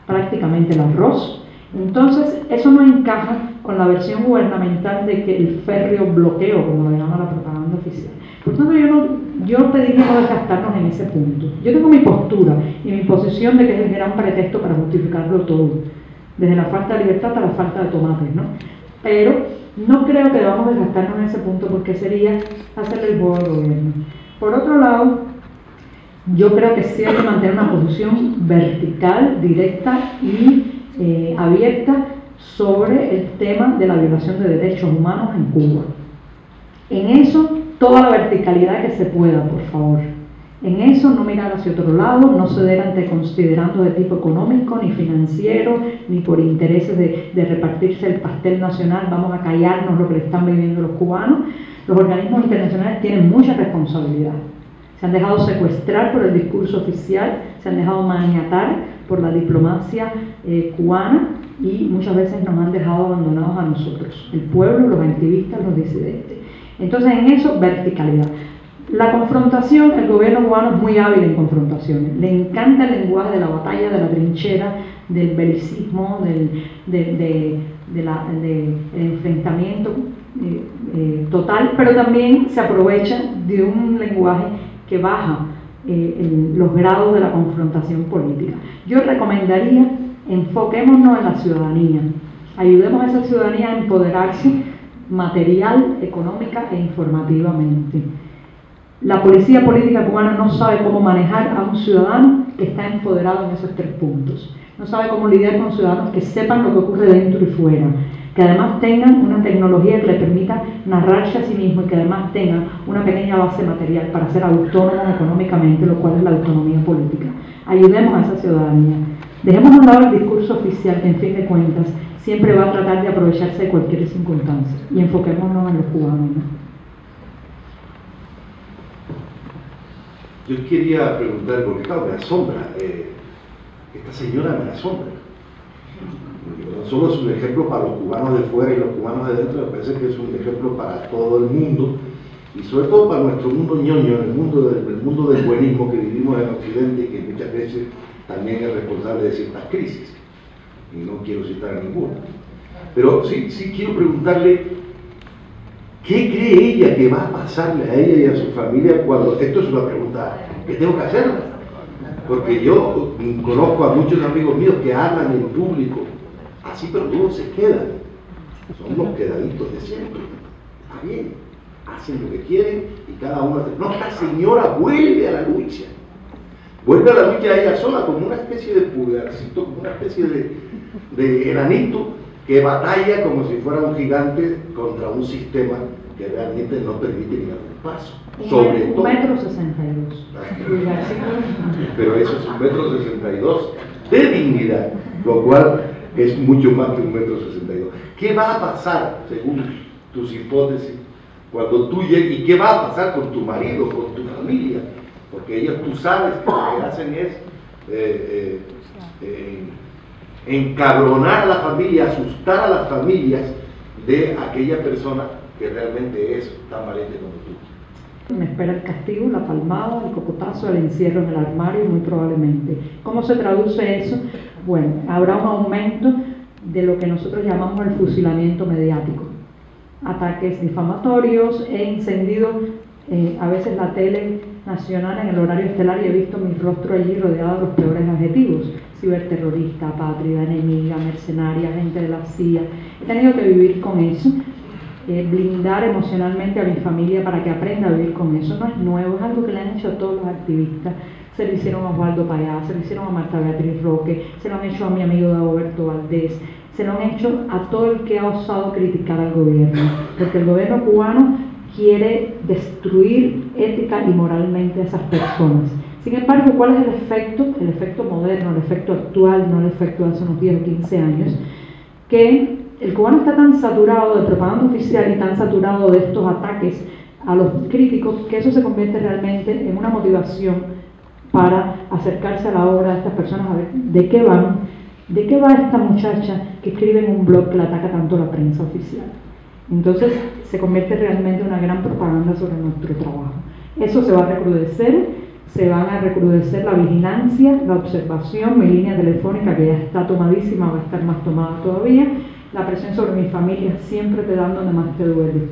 prácticamente el arroz. Entonces, eso no encaja con la versión gubernamental de que el férreo bloqueo, como le llama la propaganda oficial. Por tanto, yo pediría no desgastarnos en ese punto. Yo tengo mi postura y mi posición de que es el gran pretexto para justificarlo todo, desde la falta de libertad hasta la falta de tomates, ¿no? Pero no creo que debamos desgastarnos en ese punto porque sería hacerle el juego al gobierno. Por otro lado, yo creo que sí hay que mantener una posición vertical, directa y abierta sobre el tema de la violación de derechos humanos en Cuba. En eso, toda la verticalidad que se pueda, por favor. En eso, no mirar hacia otro lado, no ceder ante considerandos de tipo económico, ni financiero, ni por intereses de repartirse el pastel nacional, vamos a callarnos lo que le están viviendo los cubanos. Los organismos internacionales tienen mucha responsabilidad. Se han dejado secuestrar por el discurso oficial, se han dejado maniatar por la diplomacia cubana y muchas veces nos han dejado abandonados a nosotros, el pueblo, los activistas, los disidentes. Entonces, en eso, verticalidad. La confrontación, el gobierno cubano es muy hábil en confrontaciones. Le encanta el lenguaje de la batalla, de la trinchera, del belicismo, del enfrentamiento total, pero también se aprovecha de un lenguaje que baja los grados de la confrontación política. Yo recomendaría, enfoquémonos en la ciudadanía, ayudemos a esa ciudadanía a empoderarse material, económica e informativamente. La policía política cubana no sabe cómo manejar a un ciudadano que está empoderado en esos 3 puntos. No sabe cómo lidiar con ciudadanos que sepan lo que ocurre dentro y fuera, que además tengan una tecnología que le permita narrarse a sí mismo y que además tengan una pequeña base material para ser autónomos económicamente, lo cual es la autonomía política. Ayudemos a esa ciudadanía. Dejemos a un lado el discurso oficial que, en fin de cuentas, siempre va a tratar de aprovecharse de cualquier circunstancia y enfoquémonos en los cubanos, ¿no? Yo quería preguntar, porque claro, me asombra, esta señora me asombra. No solo es un ejemplo para los cubanos de fuera y los cubanos de dentro, me parece que es un ejemplo para todo el mundo y sobre todo para nuestro mundo ñoño, el mundo del buenismo que vivimos en Occidente y que muchas veces también es responsable de ciertas crisis. Y no quiero citar a ninguna. Pero sí quiero preguntarle, ¿qué cree ella que va a pasarle a ella y a su familia cuando... Esto es una pregunta que tengo que hacerla, porque yo conozco a muchos amigos míos que hablan en público, así pero luego se quedan, son los quedaditos de siempre. Está bien, hacen lo que quieren y cada uno... No, la señora vuelve a la lucha. Vuelve a la lucha ella sola como una especie de pulgarcito, como una especie de enanito que batalla como si fuera un gigante contra un sistema que realmente no permite ni dar un paso. Sobre todo. 1,62 m. Pero eso es 1,62 m de dignidad, lo cual es mucho más que 1,62 m. ¿Qué va a pasar, según tus hipótesis, Cuando tú llegues, ¿y qué va a pasar con tu marido, con tu familia? Porque ellos, tú sabes que lo que hacen es encabronar a la familia, asustar a las familias de aquella persona que realmente es tan valiente como tú. Me espera el castigo, la palmada, el cocotazo, el encierro en el armario, muy probablemente. ¿Cómo se traduce eso? Bueno, habrá un aumento de lo que nosotros llamamos el fusilamiento mediático. Ataques difamatorios, he encendido a veces la tele nacional en el horario estelar y he visto mi rostro allí rodeado de los peores adjetivos: ciberterrorista, apátrida, enemiga, mercenaria, agente de la CIA. He tenido que vivir con eso, blindar emocionalmente a mi familia para que aprenda a vivir con eso. No es nuevo, es algo que le han hecho a todos los activistas. Se lo hicieron a Osvaldo Payá, se lo hicieron a Marta Beatriz Roque, se lo han hecho a mi amigo Dagoberto Valdés, se lo han hecho a todo el que ha osado criticar al gobierno, porque el gobierno cubano quiere destruir ética y moralmente a esas personas. Sin embargo, ¿cuál es el efecto? El efecto moderno, el efecto actual, no el efecto de hace unos 10 o 15 años, que el cubano está tan saturado de propaganda oficial y tan saturado de estos ataques a los críticos que eso se convierte realmente en una motivación para acercarse a la obra de estas personas, a ver de qué va esta muchacha que escribe en un blog que la ataca tanto la prensa oficial. Entonces se convierte realmente en una gran propaganda sobre nuestro trabajo. Eso se va a recrudecer, se van a recrudecer la vigilancia, la observación, mi línea telefónica que ya está tomadísima, va a estar más tomada todavía, la presión sobre mi familia, siempre te dan donde más te duele.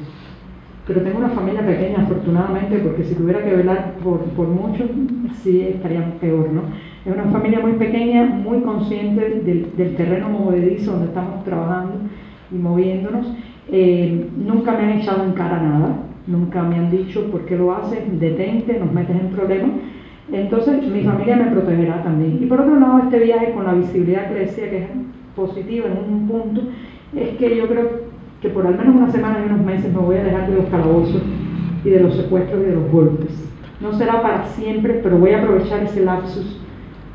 Pero tengo una familia pequeña, afortunadamente, porque si tuviera que velar por muchos, sí estaríamos peor, ¿no? Es una familia muy pequeña, muy consciente del terreno movedizo donde estamos trabajando y moviéndonos. Nunca me han echado en cara nada, nunca me han dicho por qué lo haces, detente, nos metes en problemas. Entonces mi familia me protegerá también. Y por otro lado, este viaje con la visibilidad que decía que es positiva en un punto, es que yo creo que por al menos una semana y unos meses me voy a dejar de los calabozos y de los secuestros y de los golpes. No será para siempre, pero voy a aprovechar ese lapsus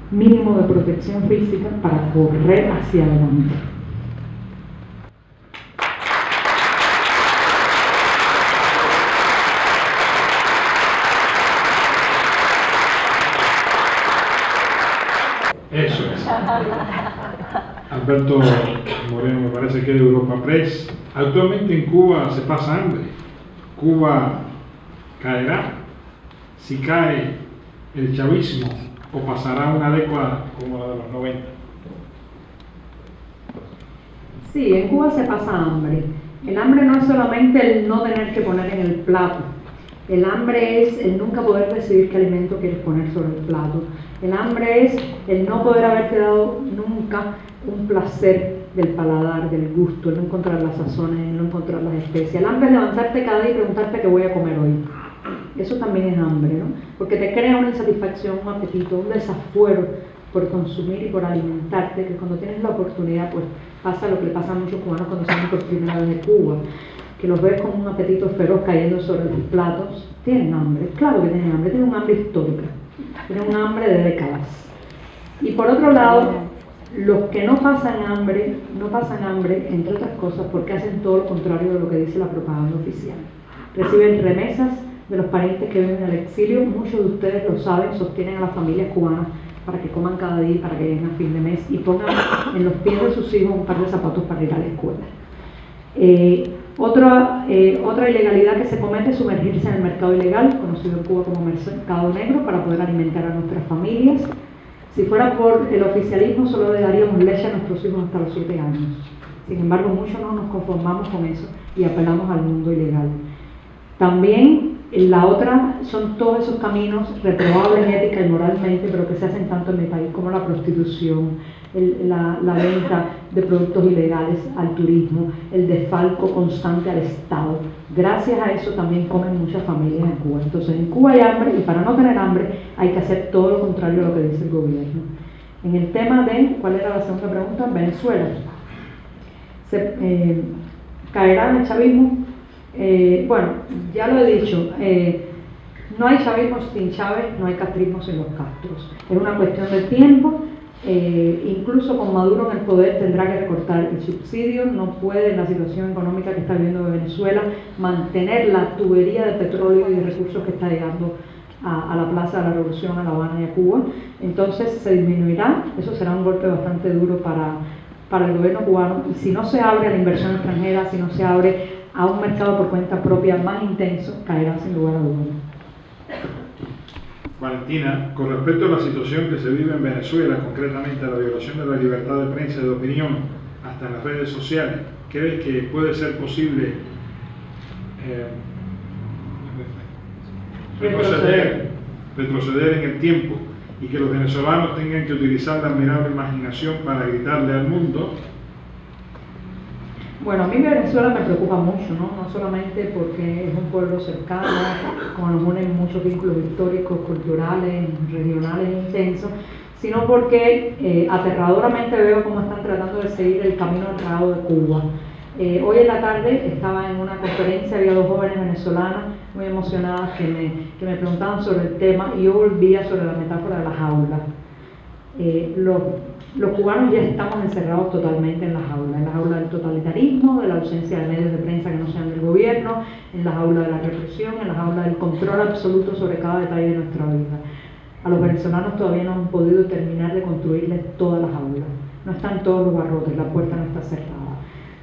mínimo de protección física para correr hacia adelante. Eso es. Alberto Moreno, me parece que es de Europa Press. Actualmente en Cuba se pasa hambre. Cuba caerá si cae el chavismo o pasará una década como la de los 90. Sí, en Cuba se pasa hambre. El hambre no es solamente el no tener que poner en el plato. El hambre es el nunca poder decidir qué alimento quieres poner sobre el plato. El hambre es el no poder haberte dado nunca un placer del paladar, del gusto, el no encontrar las sazones, el no encontrar las especias. El hambre es levantarte cada día y preguntarte qué voy a comer hoy. Eso también es hambre, ¿no? Porque te crea una insatisfacción, un apetito, un desafuero por consumir y por alimentarte, que cuando tienes la oportunidad, pues pasa lo que le pasa a muchos cubanos cuando salen por primera vez de Cuba, que los ves con un apetito feroz cayendo sobre tus platos. Tienen hambre, claro que tienen hambre, tienen un hambre histórica, tienen un hambre de décadas. Y por otro lado, los que no pasan hambre, entre otras cosas, porque hacen todo lo contrario de lo que dice la propaganda oficial. Reciben remesas de los parientes que viven en el exilio, muchos de ustedes lo saben, sostienen a las familias cubanas para que coman cada día, para que lleguen a fin de mes y pongan en los pies de sus hijos un par de zapatos para ir a la escuela. Otra ilegalidad que se comete es sumergirse en el mercado ilegal, conocido en Cuba como mercado negro, para poder alimentar a nuestras familias. Si fuera por el oficialismo, solo le daríamos leche a nuestros hijos hasta los 7 años. Sin embargo, muchos no nos conformamos con eso y apelamos al mundo ilegal. También la otra son todos esos caminos reprobables ética y moralmente, pero que se hacen tanto en mi país, como la prostitución, la venta de productos ilegales al turismo, el desfalco constante al Estado. Gracias a eso también comen muchas familias en Cuba. Entonces en Cuba hay hambre y para no tener hambre hay que hacer todo lo contrario a lo que dice el gobierno. En el tema de, ¿cuál era la segunda pregunta? Venezuela. ¿Caerá en el chavismo? Bueno, ya lo he dicho, no hay chavismo sin Chávez, no hay castrismo sin los Castros. Es una cuestión de tiempo. incluso con Maduro en el poder tendrá que recortar el subsidio, no puede en la situación económica que está viviendo Venezuela mantener la tubería de petróleo y de recursos que está llegando a la Plaza de la Revolución, a La Habana y a Cuba. Entonces se disminuirá, eso será un golpe bastante duro para el gobierno cubano, y si no se abre a la inversión extranjera, si no se abre a un mercado por cuenta propia más intenso, caerá sin lugar a dudas. Valentina, con respecto a la situación que se vive en Venezuela, concretamente la violación de la libertad de prensa y de opinión, hasta en las redes sociales, ¿crees que puede ser posible retroceder en el tiempo y que los venezolanos tengan que utilizar la admirable imaginación para gritarle al mundo? Bueno, a mí Venezuela me preocupa mucho, ¿no? No solamente porque es un pueblo cercano, como nos unen muchos vínculos históricos, culturales, regionales intensos, sino porque aterradoramente veo cómo están tratando de seguir el camino errado de Cuba. Hoy en la tarde estaba en una conferencia, había dos jóvenes venezolanas muy emocionadas que me preguntaban sobre el tema, y yo volvía sobre la metáfora de la jaula. Los cubanos ya estamos encerrados totalmente en la jaula del totalitarismo, de la ausencia de medios de prensa que no sean del gobierno, en la jaula de la represión, en la jaula del control absoluto sobre cada detalle de nuestra vida. A los venezolanos todavía no han podido terminar de construirles toda la jaula. No están todos los barrotes, la puerta no está cerrada.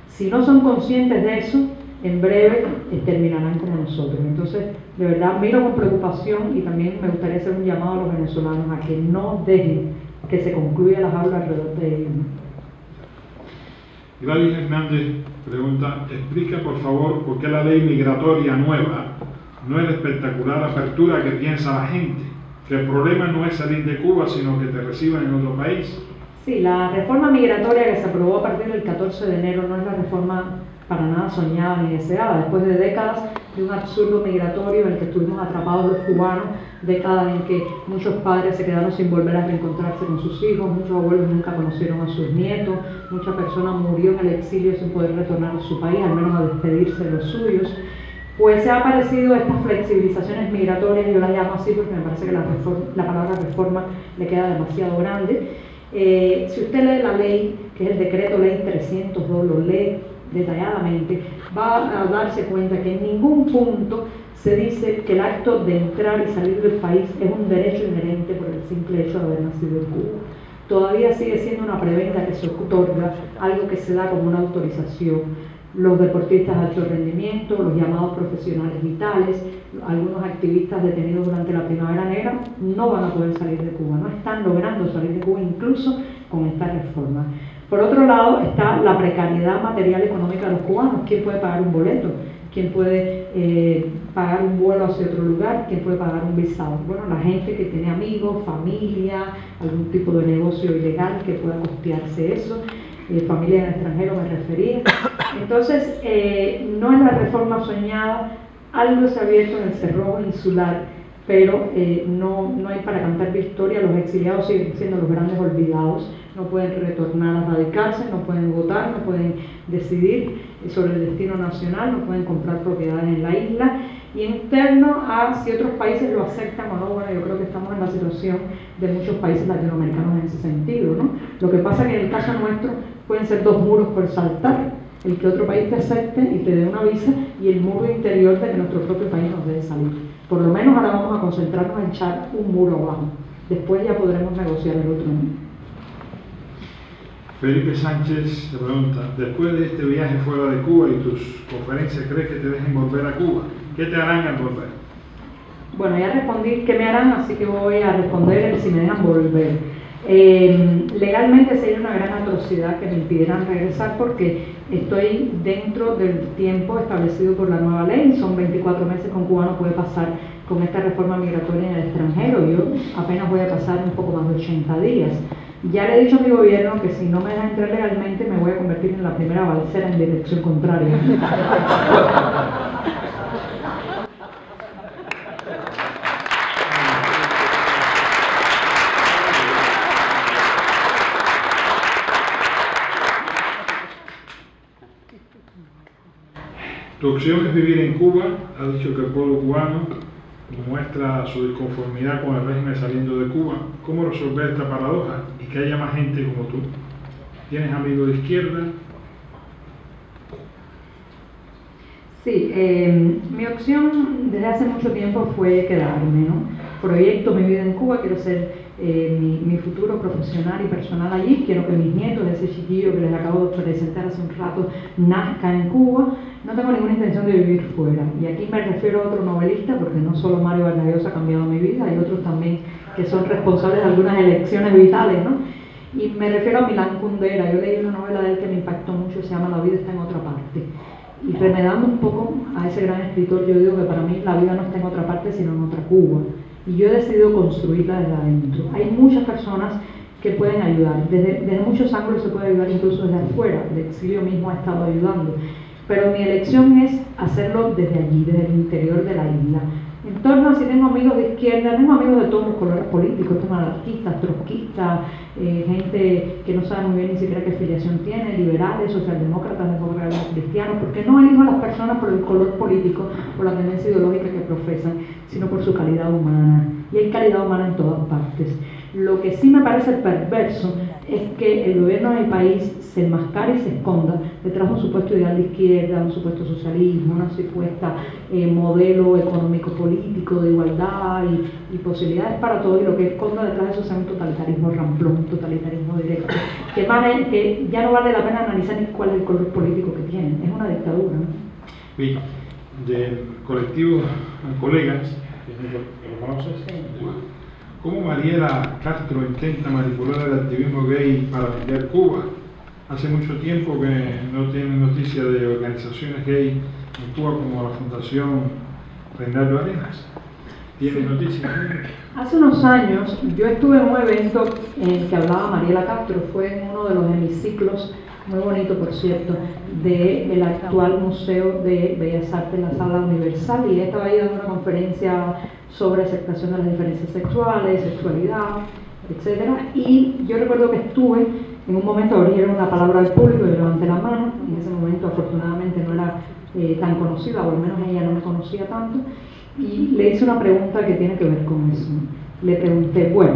Si no son conscientes de eso, en breve terminarán como nosotros. Entonces, de verdad, miro con preocupación, y también me gustaría hacer un llamado a los venezolanos a que no dejen que se concluya la jaula alrededor de ellos. Gladys Hernández pregunta, explica por favor por qué la ley migratoria nueva no es la espectacular apertura que piensa la gente, que el problema no es salir de Cuba, sino que te reciban en otro país. Sí, la reforma migratoria que se aprobó a partir del 14 de enero no es la reforma para nada soñada ni deseada. Después de décadas de un absurdo migratorio en el que estuvimos atrapados los cubanos, décadas en que muchos padres se quedaron sin volver a reencontrarse con sus hijos, muchos abuelos nunca conocieron a sus nietos, mucha persona murió en el exilio sin poder retornar a su país, al menos a despedirse de los suyos. Pues se ha aparecido estas flexibilizaciones migratorias, yo las llamo así porque me parece que la palabra reforma le queda demasiado grande. Si usted lee la ley, que es el decreto ley 302, lo lee detalladamente, va a darse cuenta que en ningún punto se dice que el acto de entrar y salir del país es un derecho inherente por el simple hecho de haber nacido en Cuba. Todavía sigue siendo una prebenda que se otorga, algo que se da como una autorización. Los deportistas de alto rendimiento, los llamados profesionales vitales, algunos activistas detenidos durante la Primavera Negra no van a poder salir de Cuba, no están logrando salir de Cuba incluso con esta reforma. Por otro lado está la precariedad material económica de los cubanos. ¿Quién puede pagar un boleto? ¿Quién puede pagar un vuelo hacia otro lugar? ¿Quién puede pagar un visado? Bueno, la gente que tiene amigos, familia, algún tipo de negocio ilegal que pueda costearse eso, familia en el extranjero me refería. Entonces, no es la reforma soñada, algo se ha abierto en el cerrojo insular, pero no hay para cantar victoria. Los exiliados siguen siendo los grandes olvidados, no pueden retornar a radicarse, no pueden votar, no pueden decidir sobre el destino nacional, no pueden comprar propiedades en la isla. Y en torno a si otros países lo aceptan o no, bueno, yo creo que estamos en la situación de muchos países latinoamericanos en ese sentido, ¿no? Lo que pasa es que en el caso nuestro pueden ser dos muros por saltar: el que otro país te acepte y te dé una visa, y el muro interior de que nuestro propio país nos debe salir. Por lo menos ahora vamos a concentrarnos en echar un muro abajo, después ya podremos negociar el otro, ¿no? Felipe Sánchez te pregunta, después de este viaje fuera de Cuba y tus conferencias, ¿crees que te dejen volver a Cuba? ¿Qué te harán al volver? Bueno, ya respondí qué me harán, así que voy a responder si me dejan volver. Legalmente sería una gran atrocidad que me impidieran regresar, porque estoy dentro del tiempo establecido por la nueva ley. Son 24 meses que un cubano puede pasar con esta reforma migratoria en el extranjero. Yo apenas voy a pasar un poco más de 80 días. Ya le he dicho a mi gobierno que si no me deja entrar legalmente me voy a convertir en la primera balsera en dirección contraria. Tu opción es vivir en Cuba, has dicho que el pueblo cubano muestra su disconformidad con el régimen saliendo de Cuba. ¿Cómo resolver esta paradoja y que haya más gente como tú? ¿Tienes amigos de izquierda? Sí, mi opción desde hace mucho tiempo fue quedarme, ¿no? Proyecto mi vida en Cuba, quiero ser mi futuro profesional y personal allí, quiero que mis nietos, ese chiquillo que les acabo de presentar hace un rato, nazca en Cuba. No tengo ninguna intención de vivir fuera. Y aquí me refiero a otro novelista, porque no solo Mario Vargas Llosa ha cambiado mi vida, hay otros también que son responsables de algunas elecciones vitales, ¿no? Y me refiero a Milán Kundera. Yo leí una novela de él que me impactó mucho, se llama La vida está en otra parte. Y remedando un poco a ese gran escritor, yo digo que para mí la vida no está en otra parte, sino en otra Cuba. Y yo he decidido construirla desde adentro. Hay muchas personas que pueden ayudar. Desde muchos ángulos se puede ayudar, incluso desde afuera. El exilio mismo ha estado ayudando. Pero mi elección es hacerlo desde allí, desde el interior de la isla. En torno a si tengo amigos de izquierda, tengo amigos de todos los colores políticos, tengo anarquistas, trotskistas, gente que no sabe muy bien ni siquiera qué filiación tiene, liberales, socialdemócratas, demócratas, cristianos, porque no elijo a las personas por el color político o la tendencia ideológica que profesan, sino por su calidad humana. Y hay calidad humana en todas partes. Lo que sí me parece perverso es que el gobierno del país se enmascare y se esconda detrás de un supuesto ideal de izquierda, un supuesto socialismo, una supuesta modelo económico-político de igualdad y posibilidades para todos, y lo que esconda detrás de eso sea un totalitarismo ramplón, un totalitarismo directo, que ya no vale la pena analizar ni cuál es el color político que tienen, es una dictadura, ¿no? Bien, del colectivo Colegas, que lo conoces, ¿cómo Mariela Castro intenta manipular el activismo gay para vender Cuba? Hace mucho tiempo que no tienen noticia de organizaciones gay en Cuba como la Fundación Reinaldo Arenas. ¿Tienen noticias? Hace unos años yo estuve en un evento en el que hablaba Mariela Castro, fue en uno de los hemiciclos, muy bonito por cierto, del actual Museo de Bellas Artes, la Sala Universal, y ella estaba ahí dando una conferencia sobre aceptación de las diferencias sexuales, sexualidad, etc. Y yo recuerdo que estuve, en un momento abrieron la palabra al público y levanté la mano, en ese momento afortunadamente no era tan conocida, o al menos ella no me conocía tanto, y le hice una pregunta que tiene que ver con eso. Le pregunté, bueno,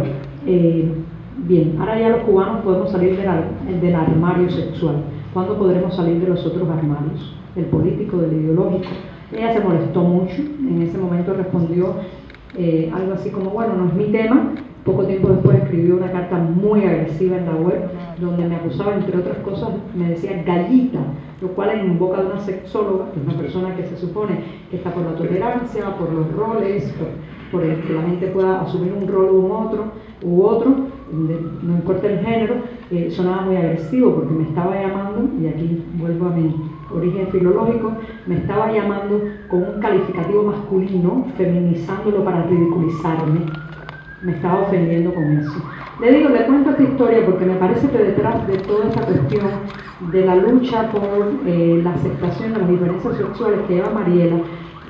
bien, ahora ya los cubanos podemos salir del armario sexual. ¿Cuándo podremos salir de los otros armarios? Del político, del ideológico. Ella se molestó mucho, en ese momento respondió algo así como, bueno, no es mi tema. Poco tiempo después escribió una carta muy agresiva en la web, donde me acusaba, entre otras cosas, me decía gallita, lo cual en boca de una sexóloga, que es una persona que se supone que está por la tolerancia, por los roles, por el que la gente pueda asumir un rol u otro, no importa el género, sonaba muy agresivo porque me estaba llamando, y aquí vuelvo a mi origen filológico, me estaba llamando con un calificativo masculino, feminizándolo para ridiculizarme. Me estaba ofendiendo con eso. Le cuento esta historia porque me parece que detrás de toda esta cuestión de la lucha por la aceptación de las diferencias sexuales que lleva Mariela,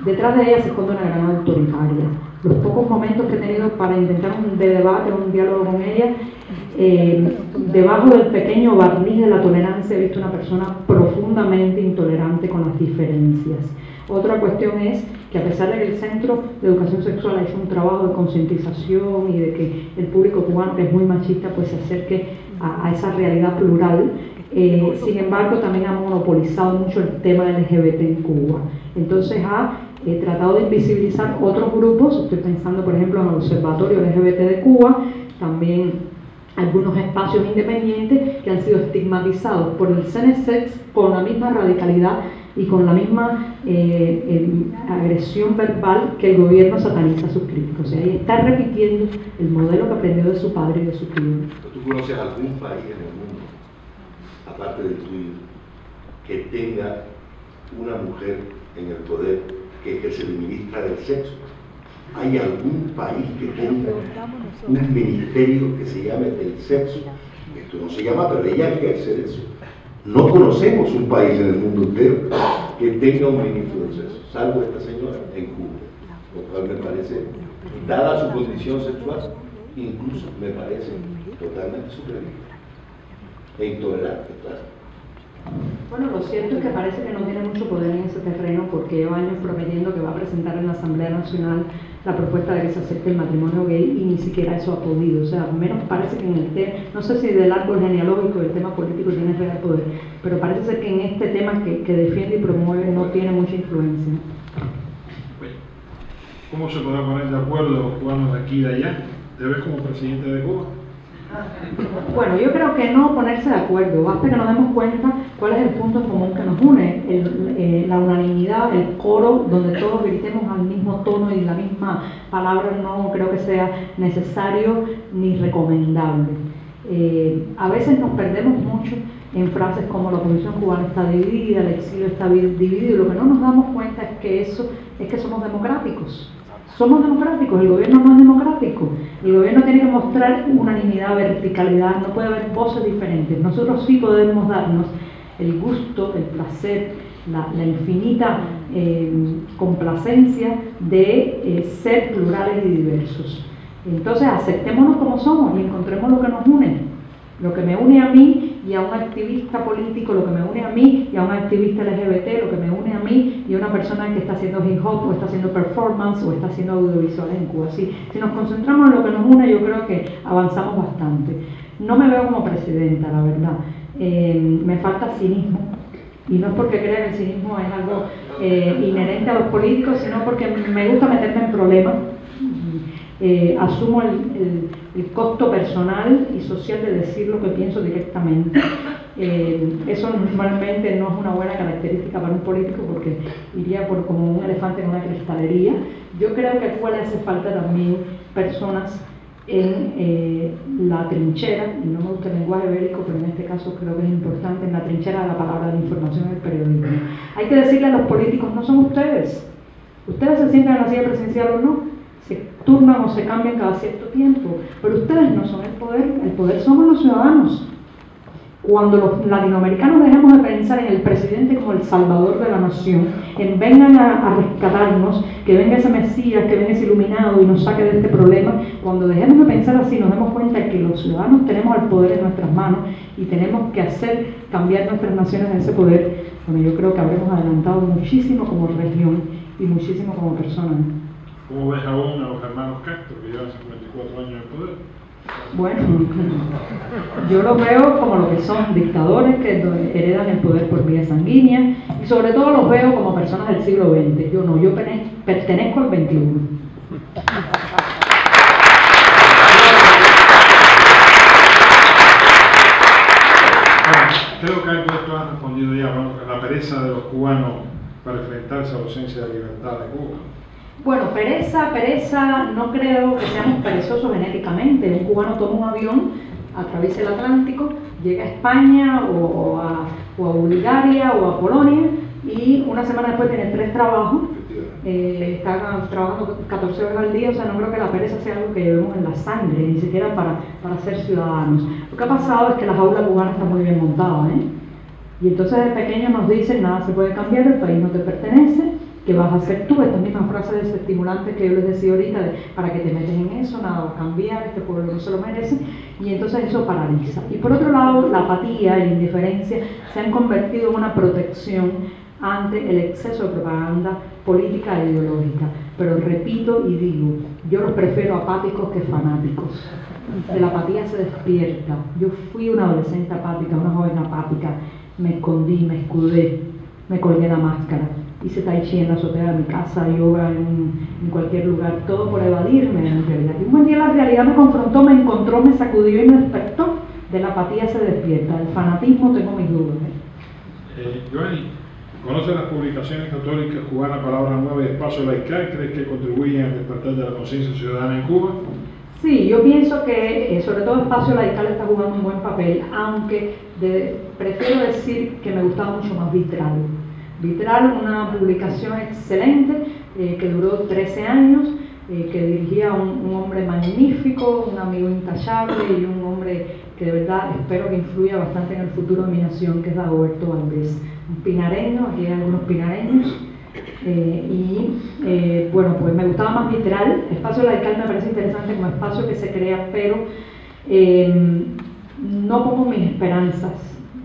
detrás de ella se esconde una gran autoritaria. Los pocos momentos que he tenido para intentar un debate, un diálogo con ella, debajo del pequeño barniz de la tolerancia he visto una persona profundamente intolerante con las diferencias. Otra cuestión es que a pesar de que el Centro de Educación Sexual ha hecho un trabajo de concientización y de que el público cubano, que es muy machista, pues se acerque a esa realidad plural, sin embargo también ha monopolizado mucho el tema LGBT en Cuba. Entonces ha tratado de invisibilizar otros grupos, estoy pensando por ejemplo en el Observatorio LGBT de Cuba, también algunos espacios independientes que han sido estigmatizados por el CNSEX con la misma radicalidad y con la misma agresión verbal que el gobierno sataniza a sus críticos. O sea, ahí está repitiendo el modelo que aprendió de su padre y de su tío. ¿Tú conoces algún país en el mundo, aparte del tuyo, que tenga una mujer en el poder que ejerce de ministra del sexo? ¿Hay algún país que tenga un ministerio que se llame del sexo? Esto no se llama, pero ella ejerce eso. No conocemos un país en el mundo entero que tenga un ministro del sexo, salvo esta señora en Cuba, lo cual me parece, dada su condición sexual, incluso me parece totalmente surrealista e intolerante, claro. Bueno, lo cierto es que parece que no tiene mucho poder en ese terreno porque lleva años prometiendo que va a presentar en la Asamblea Nacional la propuesta de que se acepte el matrimonio gay y ni siquiera eso ha podido. O sea, al menos parece que en el tema, no sé si del árbol genealógico del tema político tiene real poder, pero parece ser que en este tema que defiende y promueve no tiene mucha influencia. ¿Cómo se podrá poner de acuerdo los cubanos de aquí y de allá? ¿Te ves como presidente de Cuba? Bueno, yo creo que no ponerse de acuerdo, basta que nos demos cuenta cuál es el punto común que nos une, la unanimidad, el coro, donde todos gritemos al mismo tono y la misma palabra, no creo que sea necesario ni recomendable. A veces nos perdemos mucho en frases como la oposición cubana está dividida, el exilio está dividido, y lo que no nos damos cuenta es que somos democráticos. Somos democráticos, el gobierno no es democrático. El gobierno tiene que mostrar unanimidad, verticalidad, no puede haber voces diferentes. Nosotros sí podemos darnos el gusto, el placer, la infinita complacencia de ser plurales y diversos. Entonces aceptémonos como somos y encontremos lo que nos une. Lo que me une a mí y a un activista político, lo que me une a mí y a un activista LGBT, lo que me une a mí y a una persona que está haciendo hip hop o está haciendo performance o está haciendo audiovisuales en Cuba. Si nos concentramos en lo que nos une, yo creo que avanzamos bastante. No me veo como presidenta, la verdad. Me falta cinismo. Y no es porque crea que el cinismo es algo inherente a los políticos, sino porque me gusta meterme en problemas. Asumo el costo personal y social de decir lo que pienso directamente. Eso normalmente no es una buena característica para un político porque iría como un elefante en una cristalería. Yo creo que a Cuba le hace falta también personas en la trinchera, y no me gusta el lenguaje bélico, pero en este caso creo que es importante, en la trinchera de la palabra, de la información y el periodismo. Hay que decirle a los políticos, no son ustedes. Ustedes se sientan en la silla presidencial o no, se turnan o se cambian cada cierto tiempo, pero ustedes no son el poder somos los ciudadanos. Cuando los latinoamericanos dejemos de pensar en el presidente como el salvador de la nación, en vengan a rescatarnos, que venga ese Mesías, que venga ese iluminado y nos saque de este problema, cuando dejemos de pensar así nos demos cuenta de que los ciudadanos tenemos el poder en nuestras manos y tenemos que hacer cambiar nuestras naciones en ese poder. Bueno, yo creo que habremos adelantado muchísimo como región y muchísimo como personas. ¿Cómo ves aún a los hermanos Castro, que llevan 54 años en poder? Bueno, yo los veo como lo que son, dictadores que heredan el poder por vía sanguínea, y sobre todo los veo como personas del siglo XX. Yo no, yo pertenezco al XXI. Creo que algo de esto has respondido ya, bueno, la pereza de los cubanos para enfrentarse a la ausencia de libertad de Cuba. Bueno, pereza, no creo que seamos perezosos genéticamente. Un cubano toma un avión, atraviesa el Atlántico, llega a España o a Bulgaria o a Polonia y una semana después tiene 3 trabajos, está trabajando 14 horas al día. O sea, no creo que la pereza sea algo que llevemos en la sangre, ni siquiera para ser ciudadanos. Lo que ha pasado es que la jaula cubana está muy bien montada, y entonces de pequeños nos dicen, nada se puede cambiar, el país no te pertenece, ¿qué vas a hacer tú? Esta misma frase desestimulante que yo les decía ahorita, para que te metes en eso, nada va a cambiar, este pueblo no se lo merece, y entonces eso paraliza. Y por otro lado, la apatía y la indiferencia se han convertido en una protección ante el exceso de propaganda política e ideológica. Pero repito y digo, yo los prefiero apáticos que fanáticos. De la apatía se despierta. Yo fui una adolescente apática, una joven apática, me escondí, me escudé, me colgué la máscara. Hice tai chi en la azotea de mi casa, yoga en cualquier lugar, todo por evadirme de la realidad. Y un buen día la realidad me confrontó, me encontró, me sacudió y me despertó. De la apatía se despierta, del fanatismo tengo mis dudas. Joanny, ¿conoces las publicaciones católicas cubanas Palabra Nueva y Espacio Laical? ¿Crees que contribuyen al despertar de la conciencia ciudadana en Cuba? Sí, yo pienso que sobre todo Espacio Laical está jugando un buen papel, aunque prefiero decir que me gustaba mucho más Vitral. Vitral, una publicación excelente que duró 13 años, que dirigía un hombre magnífico, un amigo intachable y un hombre que de verdad espero que influya bastante en el futuro de mi nación, que es Dagoberto Valdés, un pinareño, aquí hay algunos pinareños. Bueno, pues me gustaba más Vitral. Espacio Laical me parece interesante como espacio que se crea, pero no pongo mis esperanzas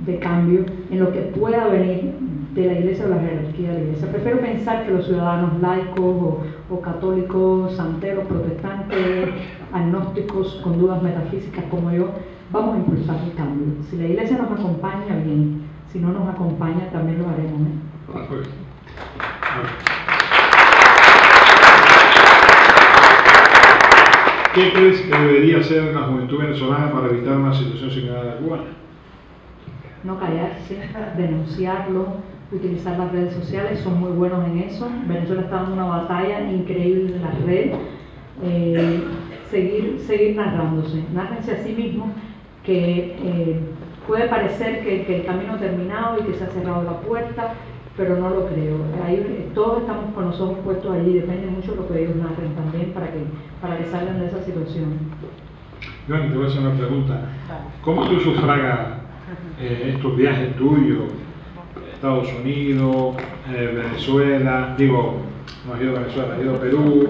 de cambio en lo que pueda venir de la Iglesia o la jerarquía de la Iglesia. Prefiero pensar que los ciudadanos laicos o católicos, santeros, protestantes, agnósticos con dudas metafísicas como yo, vamos a impulsar el cambio. Si la Iglesia nos acompaña, bien. Si no nos acompaña, también lo haremos, ¿eh? ¿Qué crees que debería hacer la juventud venezolana para evitar una situación similar a la cubana? No callarse, denunciarlo, utilizar las redes sociales, son muy buenos en eso. Venezuela está dando una batalla increíble en las redes. Seguir narrándose, nárrense a sí mismos, que puede parecer que el camino ha terminado y que se ha cerrado la puerta, pero no lo creo. Ahí, todos estamos con los ojos puestos allí, depende mucho de lo que ellos narren también para que salgan de esa situación. Iván, te voy a hacer una pregunta. ¿Cómo tú sufragas estos viajes tuyos? Estados Unidos, Venezuela, no has ido a Venezuela, has ido a Perú,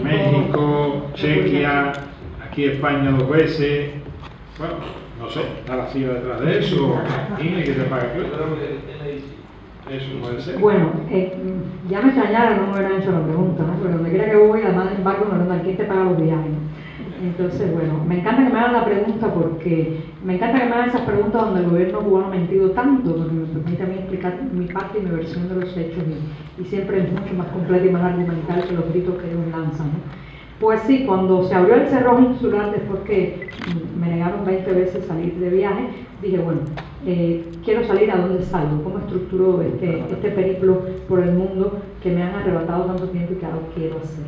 México, Chequia, aquí España 2 veces. Bueno, no sé, está la fila detrás de eso, dime que te paga. Eso puede ser. Bueno, ya me extrañaron, no me hubieran hecho la pregunta, ¿no? Pero donde quiera que voy, además del embargo, me preguntan quién te paga los viajes. Entonces, bueno, me encanta que me hagan la pregunta porque me encanta que me hagan esas preguntas donde el gobierno cubano ha mentido tanto, porque me permite a mí explicar mi parte y mi versión de los hechos y siempre es mucho más completa y más argumental que los gritos que ellos lanzan, ¿no? Pues sí, cuando se abrió el cerrojo insular, después que me negaron 20 veces salir de viaje, dije, bueno, quiero salir, ¿a dónde salgo? ¿Cómo estructuro este periplo por el mundo que me han arrebatado tanto tiempo y que ahora quiero hacer?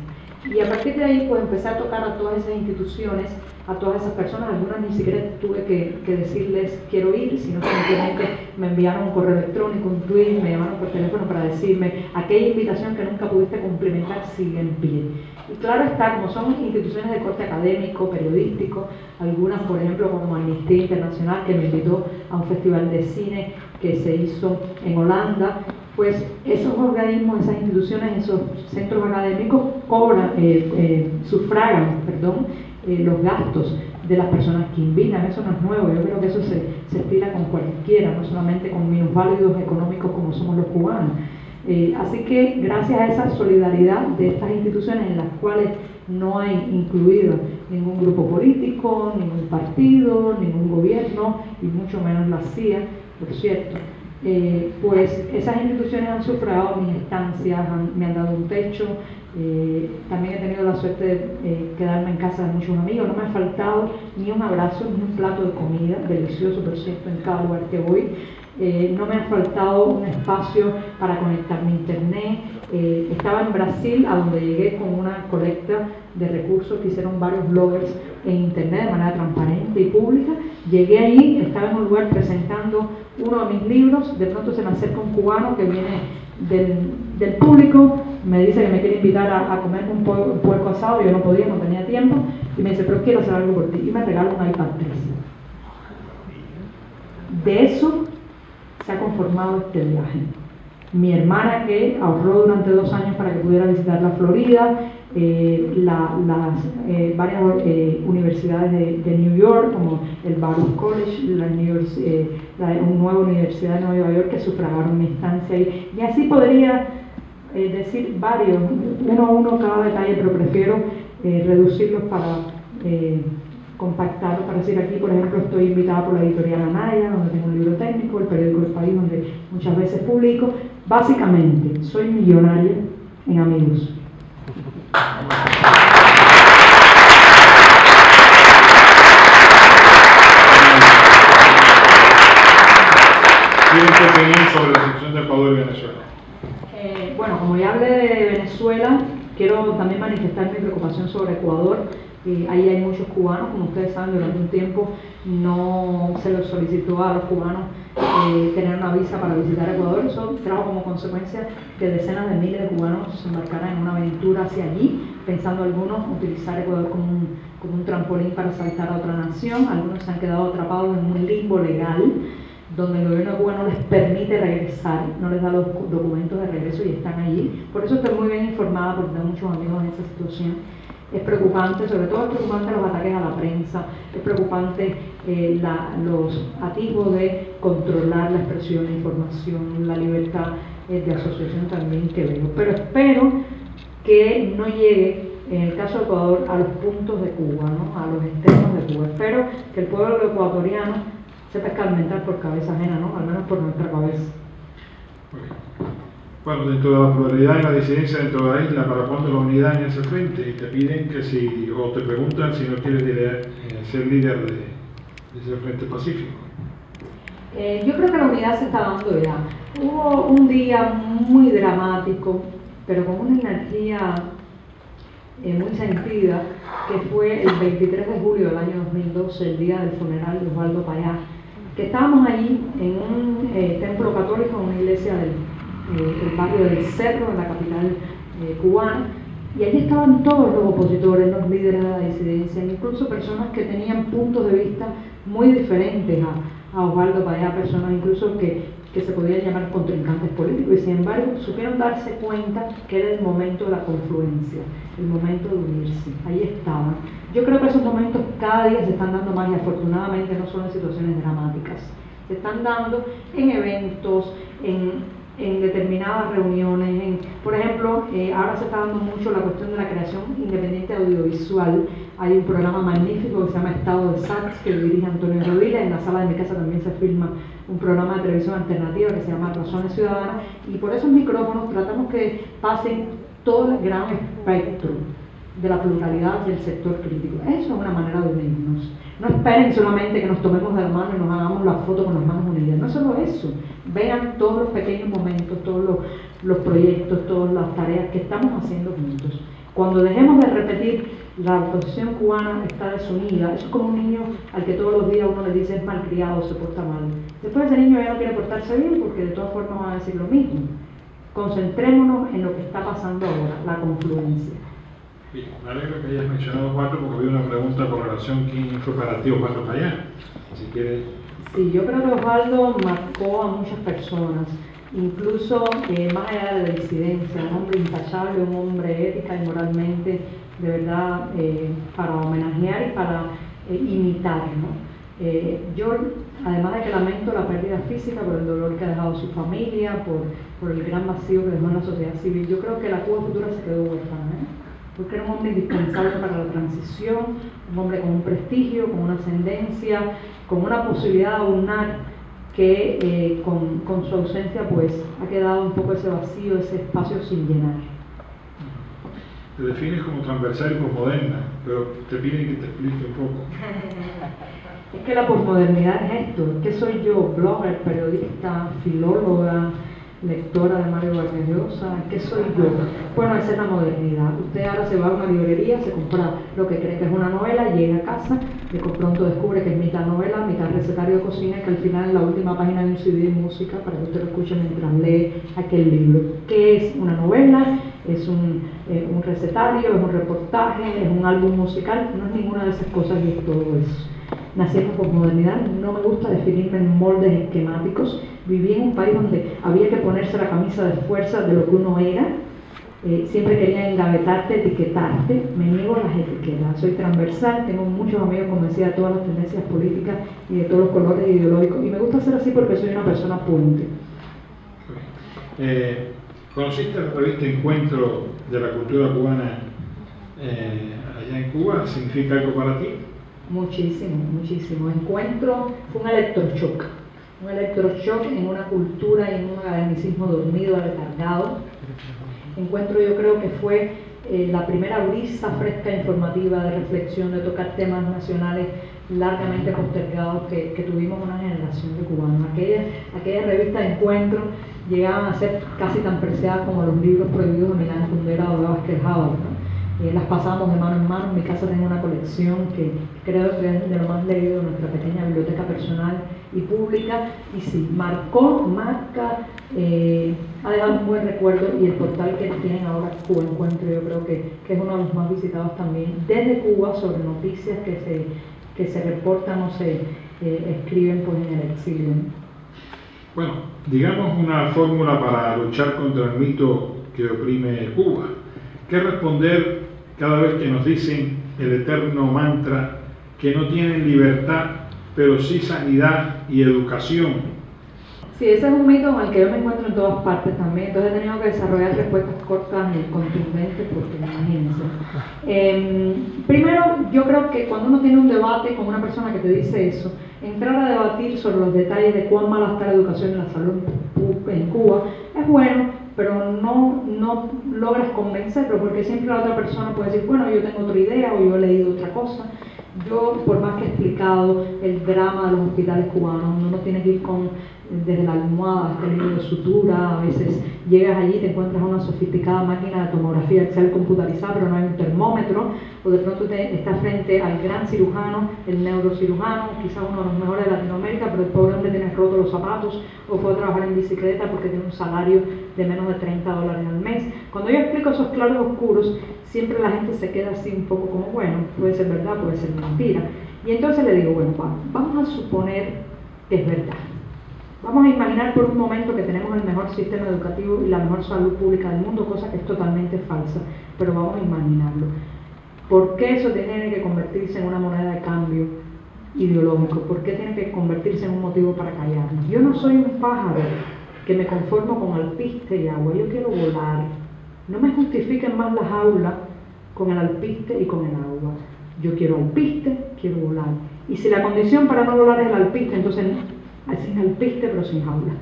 Y a partir de ahí, pues empecé a tocar a todas esas instituciones, a todas esas personas. Algunas ni siquiera tuve que decirles quiero ir, sino simplemente me enviaron un correo electrónico, un tweet, me llamaron por teléfono para decirme aquella invitación que nunca pudiste cumplimentar sigue en pie. Y claro está, como son instituciones de corte académico, periodístico, algunas por ejemplo como Amnistía Internacional, que me invitó a un festival de cine que se hizo en Holanda, pues esos organismos, esas instituciones, esos centros académicos sufragan los gastos de las personas que invitan. Eso no es nuevo, yo creo que eso se estira con cualquiera, no solamente con minusválidos económicos como somos los cubanos. Así que gracias a esa solidaridad de estas instituciones en las cuales no hay incluido ningún grupo político, ningún partido, ningún gobierno y mucho menos la CIA, por cierto, pues esas instituciones han sufragado mis estancias, me han dado un techo, también he tenido la suerte de quedarme en casa de muchos amigos, no me ha faltado ni un abrazo ni un plato de comida, delicioso por cierto en cada lugar que voy. No me ha faltado un espacio para conectarme a internet. Estaba en Brasil, a donde llegué con una colecta de recursos que hicieron varios bloggers en internet de manera transparente y pública. Llegué allí, estaba en un lugar presentando uno de mis libros, de pronto se me acerca un cubano que viene del público, me dice que me quiere invitar a comer un puerco asado, yo no podía, no tenía tiempo, y me dice, pero quiero hacer algo por ti, y me regala un iPad 3. De eso se ha conformado este viaje. Mi hermana, que ahorró durante 2 años para que pudiera visitar la Florida, varias universidades de New York, como el Baruch College, una nueva universidad de Nueva York que sufragaron mi estancia ahí. Y así podría decir varios, uno a uno cada detalle, pero prefiero reducirlos para compactarlo, para decir aquí, por ejemplo, estoy invitada por la editorial Anaya, donde tengo un libro técnico, el periódico El País, donde muchas veces publico. Básicamente, soy millonaria en amigos. ¿Tienen tu opinión sobre la situación de Ecuador y Venezuela? Bueno, como ya hablé de Venezuela, quiero también manifestar mi preocupación sobre Ecuador. Ahí hay muchos cubanos, como ustedes saben, durante un tiempo no se les solicitó a los cubanos tener una visa para visitar Ecuador. Eso trajo como consecuencia que decenas de miles de cubanos se embarcaran en una aventura hacia allí, pensando algunos utilizar Ecuador como un trampolín para saltar a otra nación. Algunos se han quedado atrapados en un limbo legal, donde el gobierno de Cuba no les permite regresar, no les da los documentos de regreso y están allí. Por eso estoy muy bien informada, porque tengo muchos amigos en esa situación. Es preocupante, sobre todo es preocupante los ataques a la prensa, es preocupante los atisbos de controlar la expresión de información, la libertad de asociación también que veo. Pero espero que no llegue, en el caso de Ecuador, a los puntos de Cuba, ¿no? A los extremos de Cuba. Espero que el pueblo ecuatoriano sepa escarmentar por cabeza ajena, ¿no? Al menos por nuestra cabeza. Bueno, dentro de la pluralidad y la disidencia dentro de la isla, ¿para cuándo la unidad en ese frente? Y te piden que si, o te preguntan si no quieres ser líder de ese frente pacífico. Yo creo que la unidad se está dando ya. Hubo un día muy dramático, pero con una energía muy sentida, que fue el 23 de julio del año 2012, el día del funeral de Osvaldo Payá, que estábamos allí en un templo católico, en una iglesia del barrio del Cerro, en la capital cubana, y allí estaban todos los opositores, los líderes de la disidencia, incluso personas que tenían puntos de vista muy diferentes a Osvaldo Payá, personas incluso que se podían llamar contrincantes políticos, y sin embargo supieron darse cuenta que era el momento de la confluencia, el momento de unirse. Ahí estaban. Yo creo que esos momentos cada día se están dando más, y afortunadamente no son en situaciones dramáticas. Se están dando en eventos, en determinadas reuniones, por ejemplo, ahora se está dando mucho la cuestión de la creación independiente audiovisual. Hay un programa magnífico que se llama Estado de Sax, que lo dirige Antonio Rodríguez. En la sala de mi casa también se filma un programa de televisión alternativa que se llama Razones Ciudadanas, y por esos micrófonos tratamos que pasen todo el gran espectro de la pluralidad del sector crítico. Eso es una manera de unirnos. No esperen solamente que nos tomemos de la mano y nos hagamos la foto con las manos unidas. No solo eso. Vean todos los pequeños momentos, todos los proyectos, todas las tareas que estamos haciendo juntos. Cuando dejemos de repetir la oposición cubana está desunida, eso es como un niño al que todos los días uno le dice es malcriado, se porta mal. Después ese niño ya no quiere portarse bien porque de todas formas van a decir lo mismo. Concentrémonos en lo que está pasando ahora, la confluencia. Bien, me alegro que hayas mencionado Osvaldo, porque había una pregunta con relación quién fue para ti Osvaldo Payá. Si quieres. Sí, yo creo que Osvaldo marcó a muchas personas, incluso más allá de la disidencia, un hombre intachable, un hombre ética y moralmente, de verdad, para homenajear y para imitar, ¿no? Yo, además de que lamento la pérdida física por el dolor que ha dejado su familia, por el gran vacío que dejó en la sociedad civil, yo creo que la Cuba futura se quedó huérfana, porque era un hombre indispensable para la transición, un hombre con un prestigio, con una ascendencia, con una posibilidad de aunar que con su ausencia pues ha quedado un poco ese vacío, ese espacio sin llenar. Te defines como transversal y posmoderna, pero te piden que te explique un poco. Es que la posmodernidad es esto, ¿qué soy yo? Blogger, periodista, filóloga, lectora de Mario Vargas Llosa, ¿qué soy yo? Bueno, esa es la modernidad. Usted ahora se va a una librería, se compra lo que cree que es una novela, llega a casa, de pronto descubre que es mitad novela, mitad recetario de cocina, y que al final en la última página hay un CD de música para que usted lo escuche mientras lee aquel libro. ¿Qué es una novela? ¿Es un recetario? ¿Es un reportaje? ¿Es un álbum musical? No es ninguna de esas cosas, y es todo eso. Nací en la posmodernidad, no me gusta definirme en moldes esquemáticos. Viví en un país donde había que ponerse la camisa de fuerza de lo que uno era. Siempre querían engavetarte, etiquetarte. Me niego a las etiquetas. Soy transversal, tengo muchos amigos convencidos de todas las tendencias políticas y de todos los colores ideológicos. Y me gusta ser así porque soy una persona puente. ¿Conociste la revista Encuentro de la Cultura Cubana allá en Cuba? ¿Significa algo para ti? Muchísimo, muchísimo. Encuentro fue un electroshock en una cultura y en un academicismo dormido, aletargado. Encuentro, yo creo que fue la primera brisa fresca informativa de reflexión, de tocar temas nacionales largamente postergados que tuvimos una generación de cubanos. Aquella revista de Encuentro llegaban a ser casi tan preciadas como los libros prohibidos de Milán Kundera o de Vázquez Haber, ¿no? Las pasamos de mano en mano. En mi casa tengo una colección que creo que es de lo más leído de nuestra pequeña biblioteca personal y pública, y sí, marca, ha dejado un buen recuerdo, y el portal que tienen ahora Cuba Encuentro yo creo que es uno de los más visitados también desde Cuba, sobre noticias que se reportan o se escriben pues en el exilio, ¿no? Bueno, digamos una fórmula para luchar contra el mito que oprime Cuba. ¿Qué responder cada vez que nos dicen el eterno mantra que no tienen libertad, pero sí sanidad y educación. Sí, ese es un mito con el que yo me encuentro en todas partes también, entonces he tenido que desarrollar respuestas cortas y contundentes porque imagínense. Primero, yo creo que cuando uno tiene un debate con una persona que te dice eso, entrar a debatir sobre los detalles de cuán mala está la educación y la salud en Cuba es bueno, pero no logras convencerlo, porque siempre la otra persona puede decir, bueno, yo tengo otra idea o yo he leído otra cosa. Yo, por más que he explicado el drama de los hospitales cubanos, uno tiene que ir desde la almohada hasta el hilo de sutura, a veces llegas allí y te encuentras una sofisticada máquina de tomografía axial computarizada, pero no hay un termómetro, o de pronto estás frente al gran cirujano, el neurocirujano, quizás uno de los mejores de Latinoamérica, pero el pobre hombre tiene roto los zapatos, o fue a trabajar en bicicleta porque tiene un salario de menos de $30 al mes. Cuando yo explico esos claros oscuros, siempre la gente se queda así un poco como, bueno, puede ser verdad, puede ser mentira. Y entonces le digo, bueno, vamos a suponer que es verdad. Vamos a imaginar por un momento que tenemos el mejor sistema educativo y la mejor salud pública del mundo, cosa que es totalmente falsa, pero vamos a imaginarlo. ¿Por qué eso tiene que convertirse en una moneda de cambio ideológico? ¿Por qué tiene que convertirse en un motivo para callarnos? Yo no soy un pájaro que me conformo con alpiste y agua, yo quiero volar. No me justifiquen más las aulas con el alpiste y con el agua. Yo quiero alpiste, quiero volar. Y si la condición para no volar es el alpiste, entonces sin alpiste pero sin jaula.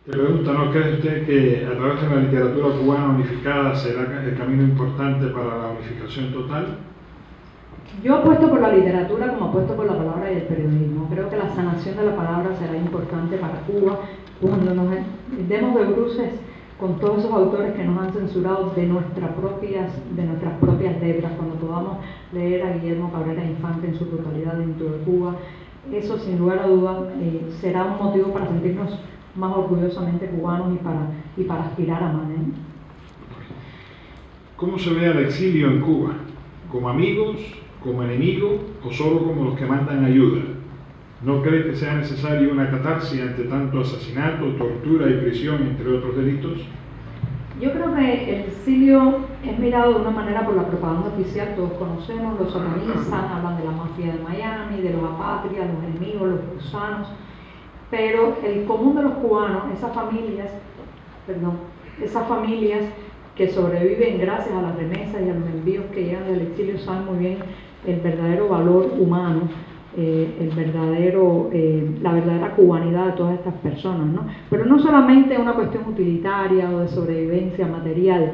Te pregunto, ¿no cree usted que a través de la literatura cubana unificada será el camino importante para la unificación total? Yo apuesto por la literatura como apuesto por la palabra y el periodismo. Creo que la sanación de la palabra será importante para Cuba cuando nos demos de bruces con todos esos autores que nos han censurado de nuestras propias letras, cuando podamos leer a Guillermo Cabrera Infante en su totalidad dentro de Cuba. Eso sin lugar a dudas será un motivo para sentirnos más orgullosamente cubanos y para aspirar a más. ¿Cómo se ve al exilio en Cuba? ¿Como amigos, como enemigos o solo como los que mandan ayuda? ¿No cree que sea necesario una catarsis ante tanto asesinato, tortura y prisión, entre otros delitos? Yo creo que el exilio es mirado de una manera por la propaganda oficial, todos conocemos, los satanizan, hablan de la mafia de Miami, de los apátridas, los enemigos, los gusanos, pero el común de los cubanos, esas familias que sobreviven gracias a las remesas y a los envíos que llegan del exilio, saben muy bien el verdadero valor humano, la verdadera cubanidad de todas estas personas, ¿no? Pero no solamente una cuestión utilitaria o de sobrevivencia material,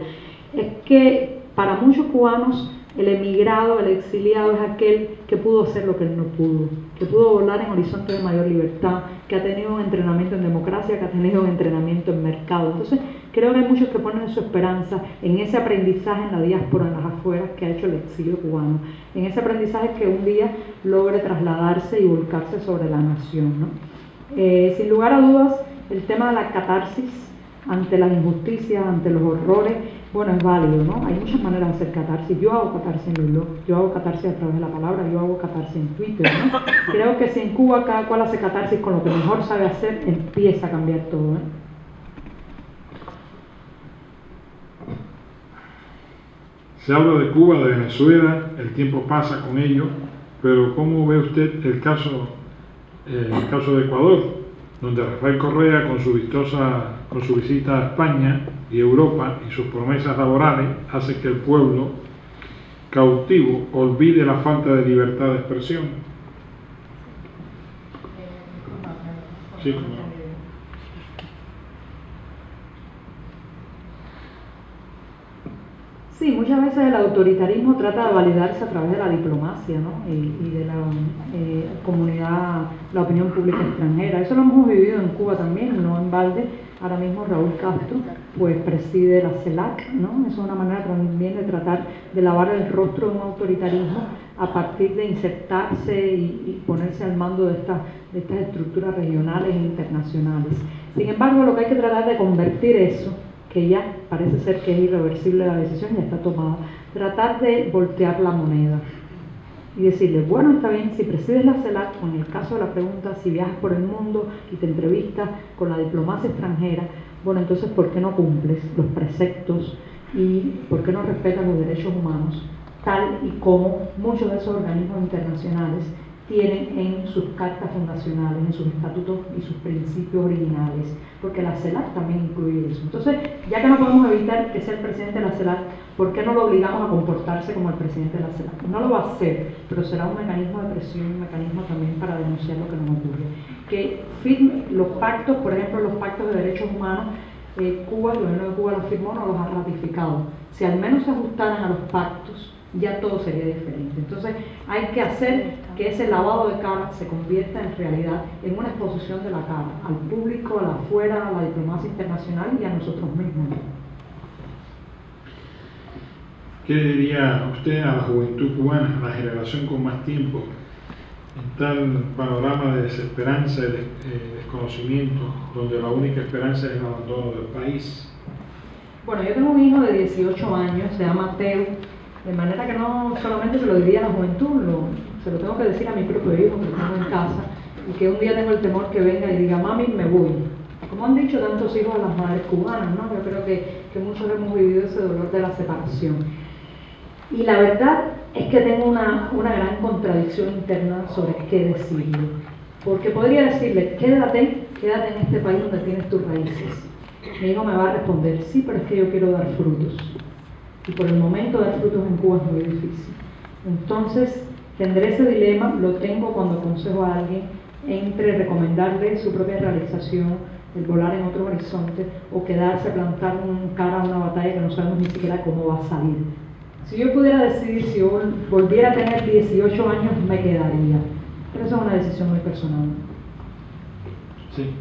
es que para muchos cubanos el emigrado, el exiliado es aquel que pudo hacer lo que él no pudo, que pudo volar en horizontes de mayor libertad, que ha tenido un entrenamiento en democracia, que ha tenido un entrenamiento en mercado. Entonces creo que hay muchos que ponen su esperanza en ese aprendizaje en la diáspora, en las afueras que ha hecho el exilio cubano, en ese aprendizaje que un día logre trasladarse y volcarse sobre la nación, ¿no? Sin lugar a dudas, el tema de la catarsis ante las injusticias, ante los horrores, bueno, es válido, ¿no? Hay muchas maneras de hacer catarsis. Yo hago catarsis en mi blog, yo hago catarsis a través de la palabra, yo hago catarsis en Twitter, ¿no? Creo que si en Cuba cada cual hace catarsis con lo que mejor sabe hacer, empieza a cambiar todo, ¿eh? Se habla de Cuba, de Venezuela, el tiempo pasa con ello, pero ¿cómo ve usted el caso de Ecuador, donde Rafael Correa, con su visita a España y Europa y sus promesas laborales, hace que el pueblo cautivo olvide la falta de libertad de expresión? Sí, como... Sí, muchas veces el autoritarismo trata de validarse a través de la diplomacia, ¿no? y de la comunidad, la opinión pública extranjera. Eso lo hemos vivido en Cuba también, no en balde. Ahora mismo Raúl Castro pues preside la CELAC, ¿no? Es una manera también de tratar de lavar el rostro de un autoritarismo a partir de insertarse y ponerse al mando de estas estructuras regionales e internacionales. Sin embargo, lo que hay que tratar de convertir eso, que ya parece ser que es irreversible la decisión, ya está tomada, tratar de voltear la moneda. y decirle, bueno, está bien, si presides la CELAC, o en el caso de la pregunta, si viajas por el mundo y te entrevistas con la diplomacia extranjera, bueno, entonces, ¿por qué no cumples los preceptos y por qué no respetas los derechos humanos, tal y como muchos de esos organismos internacionales tienen en sus cartas fundacionales, en sus estatutos y sus principios originales? Porque la CELAC también incluye eso. Entonces, ya que no podemos evitar que sea el presidente de la CELAC, ¿por qué no lo obligamos a comportarse como el presidente de la CELAC? No lo va a hacer, pero será un mecanismo de presión, un mecanismo también para denunciar lo que nos ocurre. Que firme los pactos, por ejemplo, los pactos de derechos humanos, Cuba, el gobierno de Cuba los firmó, no los ha ratificado. Si al menos se ajustaran a los pactos, ya todo sería diferente. Entonces hay que hacer que ese lavado de cara se convierta en realidad en una exposición de la cara al público, a la afuera, a la diplomacia internacional y a nosotros mismos. ¿Qué diría usted a la juventud cubana, a la generación con más tiempo, en tal panorama de desesperanza y desconocimiento, donde la única esperanza es el abandono del país? Bueno, yo tengo un hijo de 18 años, se llama Teo, de manera que no solamente se lo diría a la juventud, se lo tengo que decir a mi propio hijo que tengo en casa, y que un día tengo el temor que venga y diga, mami, me voy. Como han dicho tantos hijos a las madres cubanas, ¿no? Yo creo que muchos hemos vivido ese dolor de la separación. Y la verdad es que tengo una gran contradicción interna sobre qué decirle. Porque podría decirle, quédate en este país donde tienes tus raíces. Mi hijo me va a responder, sí, pero es que yo quiero dar frutos. Y por el momento dar frutos en Cuba es muy difícil. Entonces, tendré ese dilema, lo tengo cuando aconsejo a alguien, entre recomendarle su propia realización, el volar en otro horizonte, o quedarse a plantar cara a una batalla que no sabemos ni siquiera cómo va a salir. Si yo pudiera decidir, si yo volviera a tener 18 años, me quedaría. Pero esa es una decisión muy personal. Sí.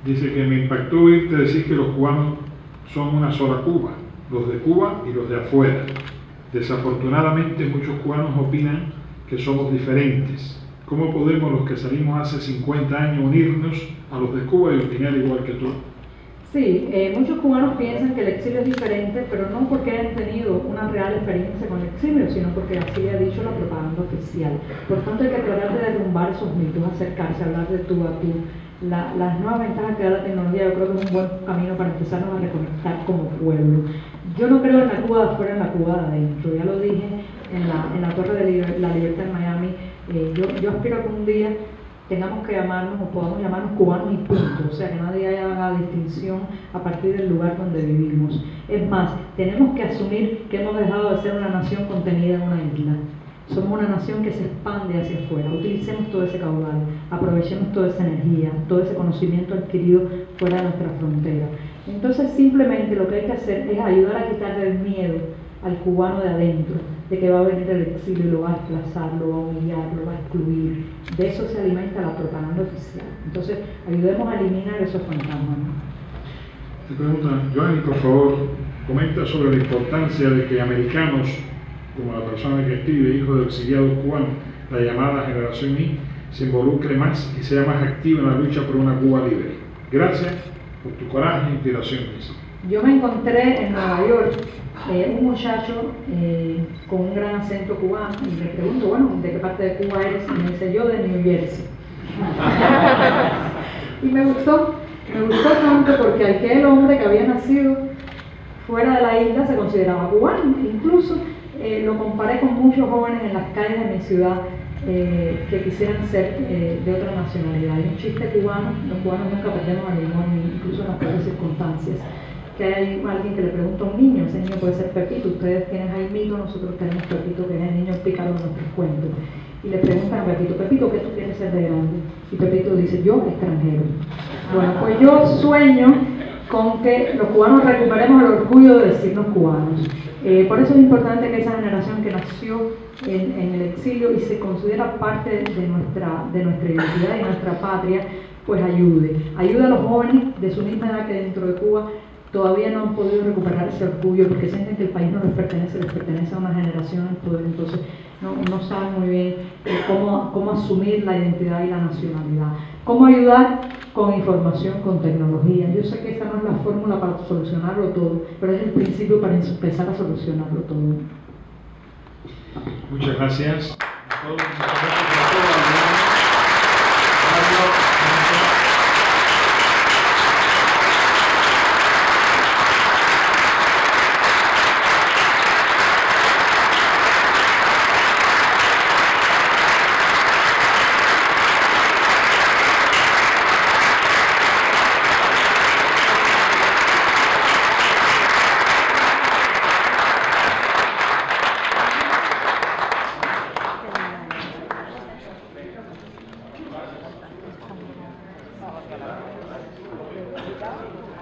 Dice que me impactó oírte decir que los cubanos son una sola Cuba, los de Cuba y los de afuera. Desafortunadamente muchos cubanos opinan que somos diferentes. ¿Cómo podemos los que salimos hace 50 años unirnos a los de Cuba y opinar igual que tú? Sí, muchos cubanos piensan que el exilio es diferente, pero no porque hayan tenido una real experiencia con el exilio, sino porque así ha dicho la propaganda oficial. Por tanto, hay que tratar de derrumbar esos mitos, acercarse, hablar de tú a tú. Las nuevas ventajas que da la tecnología, yo creo que es un buen camino para empezarnos a reconectar como pueblo. Yo no creo en la Cuba de afuera, en la Cuba de adentro. Ya lo dije en la Torre de la Libertad en Miami. Yo aspiro a que un día tengamos que llamarnos o podamos llamarnos cubanos y punto, o sea, que nadie haga distinción a partir del lugar donde vivimos. Es más, tenemos que asumir que hemos dejado de ser una nación contenida en una isla. Somos una nación que se expande hacia afuera. Utilicemos todo ese caudal, aprovechemos toda esa energía, todo ese conocimiento adquirido fuera de nuestra frontera. Entonces, simplemente lo que hay que hacer es ayudar a quitarle el miedo al cubano de adentro, de que va a venir el exilio y lo va a desplazar, lo va a humillar, lo va a excluir. De eso se alimenta la propaganda oficial. Entonces, ayudemos a eliminar esos fantasmas, ¿no? Te pregunta, Joanny, por favor, comenta sobre la importancia de que americanos, como la persona que escribe, hijo de exiliados cubanos, la llamada generación Y, se involucre más y sea más activa en la lucha por una Cuba libre. Gracias por tu coraje e inspiración. Yo me encontré en Nueva York un muchacho con un gran acento cubano y le pregunto, bueno, ¿de qué parte de Cuba eres? Y me dice, yo de New Jersey. Y me gustó tanto porque aquel hombre que había nacido fuera de la isla se consideraba cubano. Incluso lo comparé con muchos jóvenes en las calles de mi ciudad que quisieran ser de otra nacionalidad. Hay un chiste cubano, los cubanos nunca perdemos el humor, incluso en las peores circunstancias. Que hay alguien que le pregunta a un niño, ese niño puede ser Pepito, ustedes tienen Jaimito, nosotros tenemos Pepito, que es el niño pícaro de nuestros cuentos. Y le preguntan a Pepito, Pepito, ¿qué tú quieres ser de grande? Y Pepito dice, yo extranjero. Bueno, pues yo sueño con que los cubanos recuperemos el orgullo de decirnos cubanos. Por eso es importante que esa generación que nació en el exilio y se considera parte de nuestra identidad y nuestra patria, pues ayude a los jóvenes de su misma edad que dentro de Cuba todavía no han podido recuperar ese orgullo porque sienten que el país no les pertenece a una generación en poder, entonces no saben muy bien cómo asumir la identidad y la nacionalidad. Cómo ayudar con información, con tecnología. Yo sé que esa no es la fórmula para solucionarlo todo, pero es el principio para empezar a solucionarlo todo. Muchas gracias a todos. Muchas gracias a todos. Gracias.